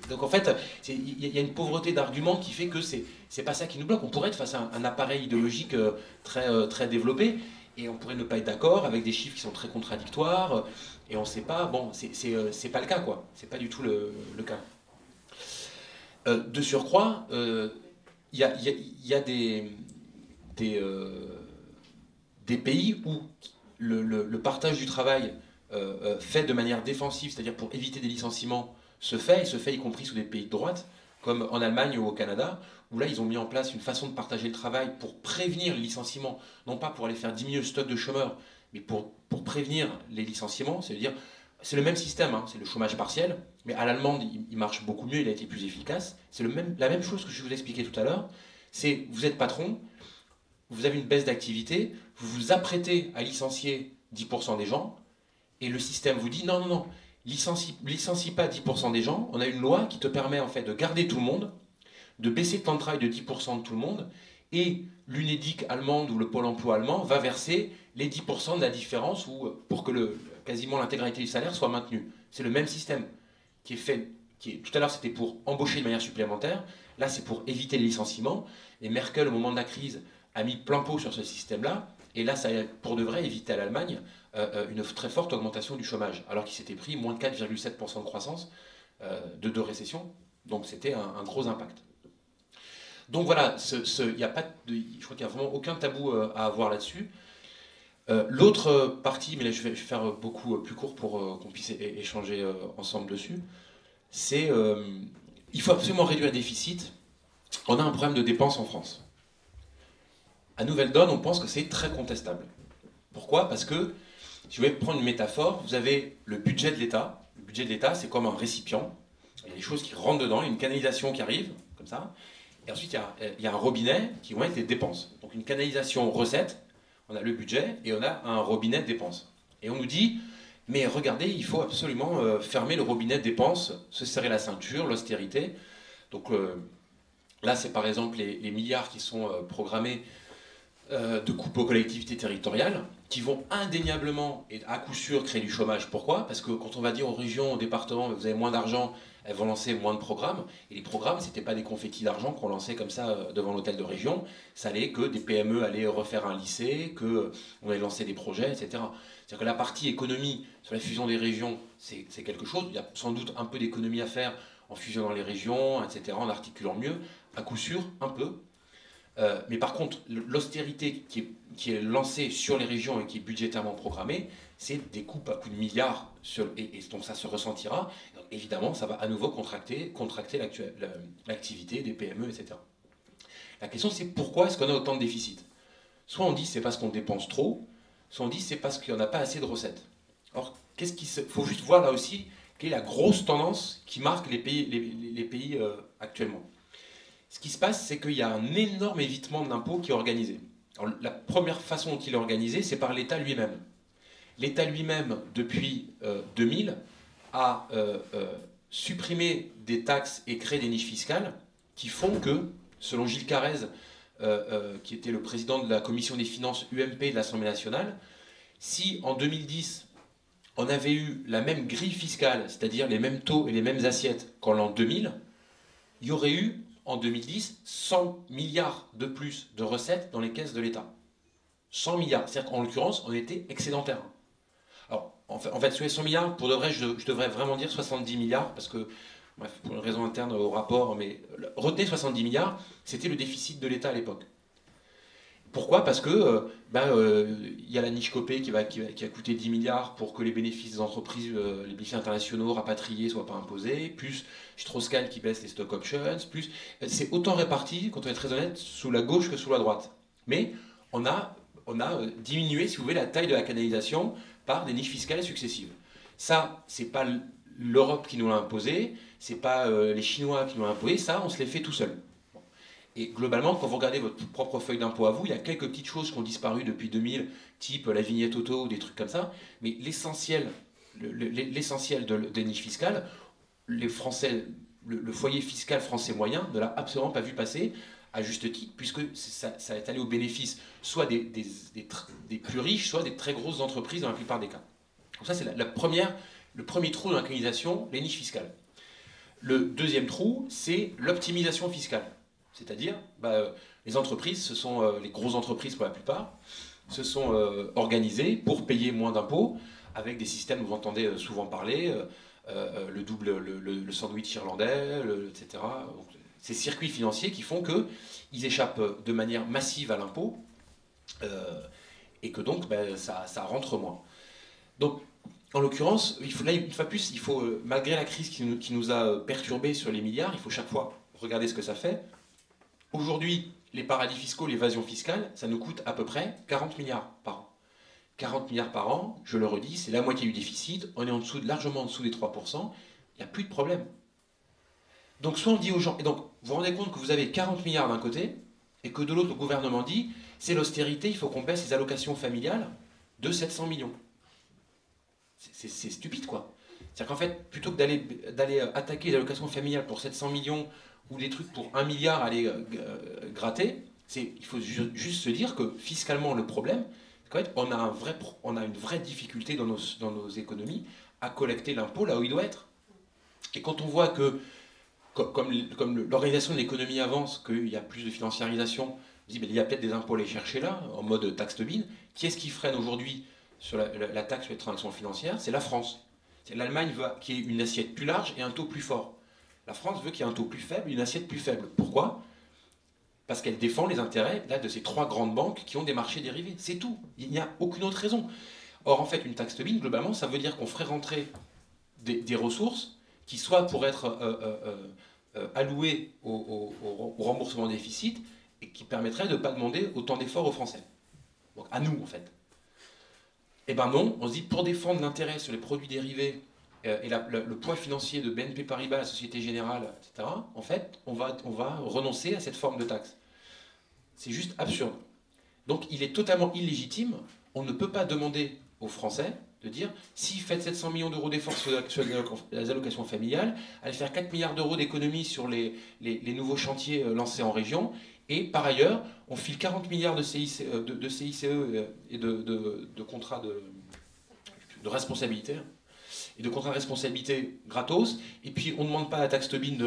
donc en fait, il y a une pauvreté d'arguments qui fait que c'est pas ça qui nous bloque. On pourrait être face à un appareil idéologique très développé, et on pourrait ne pas être d'accord avec des chiffres qui sont très contradictoires, et on sait pas, bon, c'est pas le cas, quoi. C'est pas du tout le cas. De surcroît, il y a des pays où le partage du travail fait de manière défensive, c'est-à-dire pour éviter des licenciements, se fait y compris sous des pays de droite, comme en Allemagne ou au Canada, où là ils ont mis en place une façon de partager le travail pour prévenir les licenciements, non pas pour aller faire diminuer le stock de chômeurs, mais pour prévenir les licenciements, c'est-à-dire, c'est le même système, hein, c'est le chômage partiel, mais à l'allemande il marche beaucoup mieux, il a été plus efficace, c'est la même chose que je vous expliquais tout à l'heure, c'est vous êtes patron, vous avez une baisse d'activité, vous vous apprêtez à licencier 10% des gens, et le système vous dit non, licencie pas 10% des gens, on a une loi qui te permet en fait de garder tout le monde, de baisser le temps de travail de 10% de tout le monde, et l'UNEDIC allemande ou le Pôle emploi allemand va verser les 10% de la différence pour que quasiment l'intégralité du salaire soit maintenue. C'est le même système qui est fait. Tout à l'heure c'était pour embaucher de manière supplémentaire, là c'est pour éviter les licenciements, et Merkel au moment de la crise a mis plein pot sur ce système-là, et là ça a pour de vrai évité à l'Allemagne une très forte augmentation du chômage, alors qu'il s'était pris moins de 4,7% de croissance de récession, donc c'était un gros impact. Donc voilà, y a pas je crois qu'il n'y a vraiment aucun tabou à avoir là-dessus. L'autre partie, mais là je vais faire beaucoup plus court pour qu'on puisse échanger ensemble dessus, c'est il faut absolument réduire le déficit. On a un problème de dépenses en France. À Nouvelle Donne, on pense que c'est très contestable. Pourquoi? Parce que, si vous voulez prendre une métaphore, vous avez le budget de l'État. Le budget de l'État, c'est comme un récipient. Il y a des choses qui rentrent dedans, il y a une canalisation qui arrive, comme ça. Et ensuite, il y a un robinet qui vont être les dépenses. Donc une canalisation recette, on a le budget, et on a un robinet de dépenses. Et on nous dit, Mais regardez, il faut absolument fermer le robinet de dépenses, se serrer la ceinture, l'austérité. Donc là, c'est par exemple les milliards qui sont programmés de coupes aux collectivités territoriales, qui vont indéniablement et à coup sûr créer du chômage. Pourquoi? Parce que quand on va dire aux régions, aux départements, vous avez moins d'argent, elles vont lancer moins de programmes. Et les programmes, c'était pas des confettis d'argent qu'on lançait comme ça devant l'hôtel de région. Ça allait que des PME allaient refaire un lycée, qu'on allait lancer des projets, etc. C'est-à-dire que la partie économie sur la fusion des régions, c'est quelque chose. Il y a sans doute un peu d'économie à faire en fusionnant les régions, etc., en articulant mieux. À coup sûr, un peu. Mais par contre, l'austérité qui est lancée sur les régions et qui est budgétairement programmée, c'est des coupes à coups de milliards, et donc ça se ressentira. Donc, évidemment, ça va à nouveau contracter l'activité des PME, etc. La question, c'est pourquoi est-ce qu'on a autant de déficits? Soit on dit c'est parce qu'on dépense trop, soit on dit c'est parce qu'il n'y en a pas assez de recettes. Alors, faut juste voir là aussi quelle est la grosse tendance qui marque les pays actuellement. Ce qui se passe, c'est qu'il y a un énorme évitement de l'impôt qui est organisé. Alors, la première façon dont il est organisé, c'est par l'État lui-même. L'État lui-même, depuis 2000, a supprimé des taxes et créé des niches fiscales qui font que, selon Gilles Carrez, qui était le président de la commission des finances UMP de l'Assemblée nationale, si en 2010, on avait eu la même grille fiscale, c'est-à-dire les mêmes taux et les mêmes assiettes qu'en l'an 2000, il y aurait eu en 2010 100 milliards de plus de recettes dans les caisses de l'État. 100 milliards. C'est-à-dire qu'en l'occurrence, on était excédentaire. Alors, en fait, sur les 100 milliards, pour de vrai, je devrais vraiment dire 70 milliards, parce que, bref, pour une raison interne au rapport, mais retenez 70 milliards, c'était le déficit de l'État à l'époque. Pourquoi? Parce que y a la niche Copé qui a coûté 10 milliards pour que les bénéfices des entreprises, les bénéfices internationaux rapatriés ne soient pas imposés, plus Strauss-Kahn qui baisse les stock options, plus c'est autant réparti, quand on est très honnête, sous la gauche que sous la droite. Mais on a diminué, si vous voulez, la taille de la canalisation par des niches fiscales successives. Ça, c'est pas l'Europe qui nous l'a imposé, c'est pas les Chinois qui nous l'ont imposé, ça, on se les fait tout seul. Et globalement, quand vous regardez votre propre feuille d'impôt à vous, il y a quelques petites choses qui ont disparu depuis 2000, type la vignette auto ou des trucs comme ça, mais l'essentiel des niches fiscales, les Français, le foyer fiscal français moyen ne l'a absolument pas vu passer, à juste titre, puisque ça est allé au bénéfice soit des plus riches, soit des très grosses entreprises dans la plupart des cas. Donc ça, c'est le premier trou dans la canalisation, les niches fiscales. Le deuxième trou, c'est l'optimisation fiscale. C'est-à-dire, les entreprises, ce sont les grosses entreprises pour la plupart, se sont organisées pour payer moins d'impôts avec des systèmes, vous entendez souvent parler, le sandwich irlandais, etc. Donc, ces circuits financiers qui font qu'ils échappent de manière massive à l'impôt et que donc ça rentre moins. Donc, en l'occurrence, une fois plus, malgré la crise qui nous a perturbés sur les milliards, il faut chaque fois regarder ce que ça fait. Aujourd'hui, les paradis fiscaux, l'évasion fiscale, ça nous coûte à peu près 40 milliards par an. 40 milliards par an, je le redis, c'est la moitié du déficit, on est largement en dessous des 3%, il n'y a plus de problème. Donc soit on dit aux gens, et donc vous vous rendez compte que vous avez 40 milliards d'un côté, et que de l'autre, le gouvernement dit, c'est l'austérité, il faut qu'on baisse les allocations familiales de 700 millions. C'est stupide, quoi. C'est-à-dire qu'en fait, plutôt que d'aller attaquer les allocations familiales pour 700 millions, ou des trucs pour 1 milliard à aller gratter, il faut juste se dire que fiscalement, le problème, c'est qu'en fait, on a une vraie difficulté dans nos économies à collecter l'impôt là où il doit être. Et quand on voit que, comme l'organisation de l'économie avance, qu'il y a plus de financiarisation, on dit il y a peut-être des impôts à aller chercher là, en mode taxe Tobin. Qui est-ce qui freine aujourd'hui sur la taxe sur les transactions financières? C'est la France. L'Allemagne veut qu'il y ait une assiette plus large et un taux plus fort. La France veut qu'il y ait un taux plus faible et une assiette plus faible. Pourquoi? Parce qu'elle défend les intérêts de ces trois grandes banques qui ont des marchés dérivés. C'est tout. Il n'y a aucune autre raison. Or, en fait, une taxe Tobin, globalement, ça veut dire qu'on ferait rentrer des ressources qui soit pour être allouées au remboursement des déficits et qui permettraient de ne pas demander autant d'efforts aux Français. Donc à nous, en fait. Eh ben non, on se dit pour défendre l'intérêt sur les produits dérivés et le poids financier de BNP Paribas, la Société Générale, etc., en fait, on va renoncer à cette forme de taxe. C'est juste absurde. Donc il est totalement illégitime, on ne peut pas demander aux Français De dire, si vous faites 700 millions d'euros d'efforts sur les allocations familiales, allez faire 4 milliards d'euros d'économies sur les nouveaux chantiers lancés en région, et par ailleurs, on file 40 milliards de CICE, de CICE et de contrats de responsabilité, et de contrats de responsabilité gratos, et puis on ne demande pas la taxe Tobin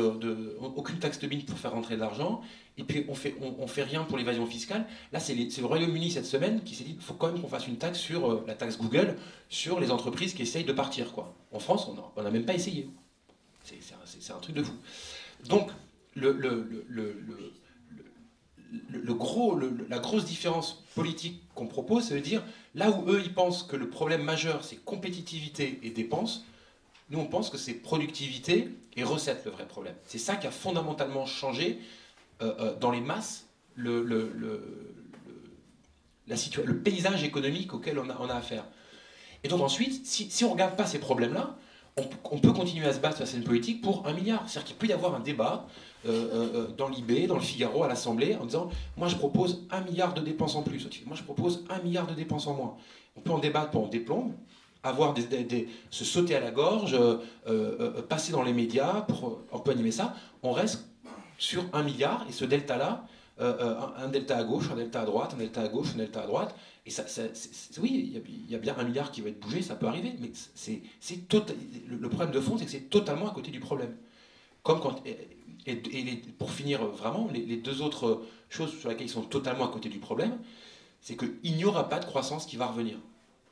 aucune taxe Tobin pour faire rentrer de l'argent, et puis on fait rien pour l'évasion fiscale. Là, c'est le Royaume-Uni cette semaine qui s'est dit qu'il faut quand même qu'on fasse une taxe sur la taxe Google, sur les entreprises qui essayent de partir, quoi. En France, on n'a même pas essayé. C'est un truc de fou. Donc, la grosse différence politique qu'on propose, c'est de dire, là où eux, ils pensent que le problème majeur, c'est compétitivité et dépenses, nous, on pense que c'est productivité et recette, le vrai problème. C'est ça qui a fondamentalement changé dans les masses le paysage économique auquel on a affaire. Et donc ensuite, si on ne regarde pas ces problèmes-là, on peut continuer à se battre sur la scène politique pour 1 milliard. C'est-à-dire qu'il peut y avoir un débat dans l'IB, dans le Figaro, à l'Assemblée, en disant « Moi, je propose 1 milliard de dépenses en plus. Moi, je propose 1 milliard de dépenses en moins. » On peut en débattre pendant des plombes, avoir se sauter à la gorge, passer dans les médias, on peut animer ça. On reste sur 1 milliard, et ce delta-là, un delta à gauche, un delta à droite, un delta à gauche, un delta à droite, et oui, il y a bien 1 milliard qui va être bougé, ça peut arriver, mais le problème de fond, c'est que c'est totalement à côté du problème. Comme quand, pour finir vraiment, les deux autres choses sur lesquelles ils sont totalement à côté du problème, c'est qu'il n'y aura pas de croissance qui va revenir.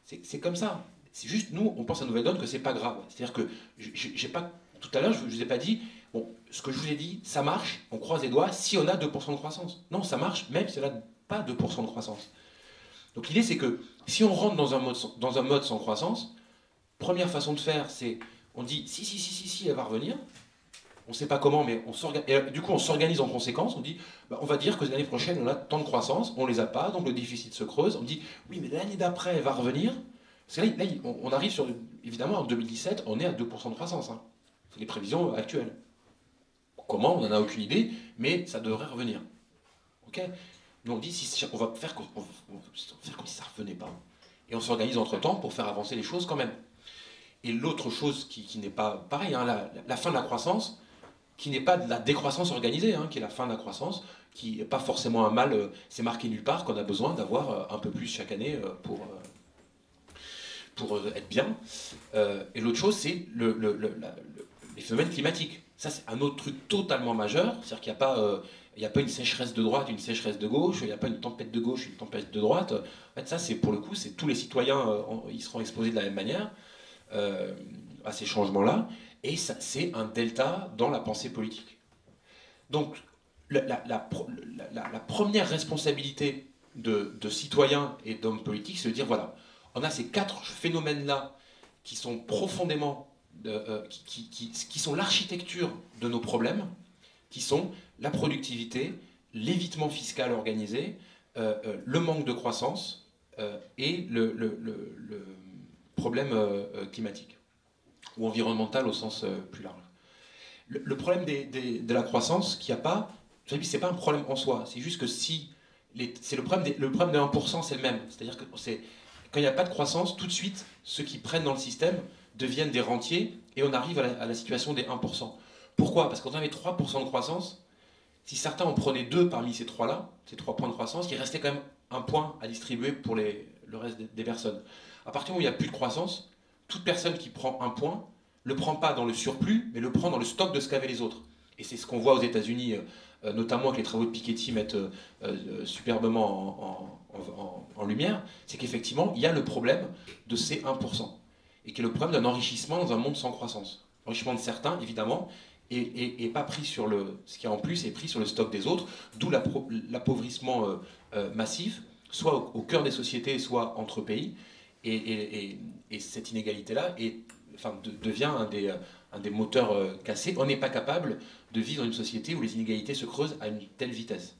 C'est comme ça. C'est juste, nous, on pense à Nouvelle Donne que c'est pas grave. C'est-à-dire que, tout à l'heure, je ne vous ai pas dit, bon, ce que je vous ai dit, ça marche, on croise les doigts, si on a 2% de croissance. Non, ça marche, même si on n'a pas 2% de croissance. Donc l'idée, c'est que si on rentre dans un mode sans croissance, première façon de faire, c'est, on dit, si, elle va revenir. On ne sait pas comment, mais du coup, on s'organise en conséquence. On dit, on va dire que l'année prochaine, on a tant de croissance, on ne les a pas, donc le déficit se creuse. On dit, oui, mais l'année d'après, elle va revenir. Parce que là, on arrive sur, évidemment, en 2017, on est à 2% de croissance. Hein. C'est les prévisions actuelles. Comment, on n'en a aucune idée, mais ça devrait revenir. Ok. Nous, on dit, on va faire comme si ça ne revenait pas. Et on s'organise entre-temps pour faire avancer les choses quand même. Et l'autre chose qui n'est pas pareil, hein, la fin de la croissance, qui n'est pas de la décroissance organisée, hein, qui est la fin de la croissance, qui n'est pas forcément un mal, c'est marqué nulle part qu'on a besoin d'avoir un peu plus chaque année pour être bien. Et l'autre chose, c'est les phénomènes climatiques. Ça, c'est un autre truc totalement majeur, c'est-à-dire qu'il n'y a pas une sécheresse de droite, une sécheresse de gauche, il n'y a pas une tempête de gauche, une tempête de droite. En fait, ça, c'est pour le coup, c'est tous les citoyens, ils seront exposés de la même manière à ces changements-là, et c'est un delta dans la pensée politique. Donc, la première responsabilité de citoyens et d'hommes politiques, c'est de dire, voilà, on a ces 4 phénomènes-là qui sont profondément, qui sont l'architecture de nos problèmes, qui sont la productivité, l'évitement fiscal organisé, le manque de croissance et le problème climatique, ou environnemental au sens plus large. Le problème de la croissance qu'il n'y a pas, c'est pas un problème en soi, c'est juste que si, c'est le problème des 1%, c'est le même, c'est-à-dire que quand il n'y a pas de croissance, tout de suite, ceux qui prennent dans le système deviennent des rentiers, et on arrive à la situation des 1%. Pourquoi? Parce que quand on avait 3% de croissance, si certains en prenaient 2 parmi ces 3-là, ces 3 points de croissance, il restait quand même 1 point à distribuer pour le reste des personnes. À partir du moment où il n'y a plus de croissance, toute personne qui prend 1 point ne le prend pas dans le surplus, mais le prend dans le stock de ce qu'avaient les autres. Et c'est ce qu'on voit aux États-Unis, notamment avec les travaux de Piketty mettent superbement en lumière, c'est qu'effectivement, il y a le problème de ces 1%, et qui est le problème d'un enrichissement dans un monde sans croissance. Enrichissement de certains, évidemment, et pas pris sur ce qui est en plus, est pris sur le stock des autres, d'où l'appauvrissement massif, soit au cœur des sociétés, soit entre pays, et cette inégalité-là devient un des moteurs cassés. On n'est pas capable de vivre dans une société où les inégalités se creusent à une telle vitesse.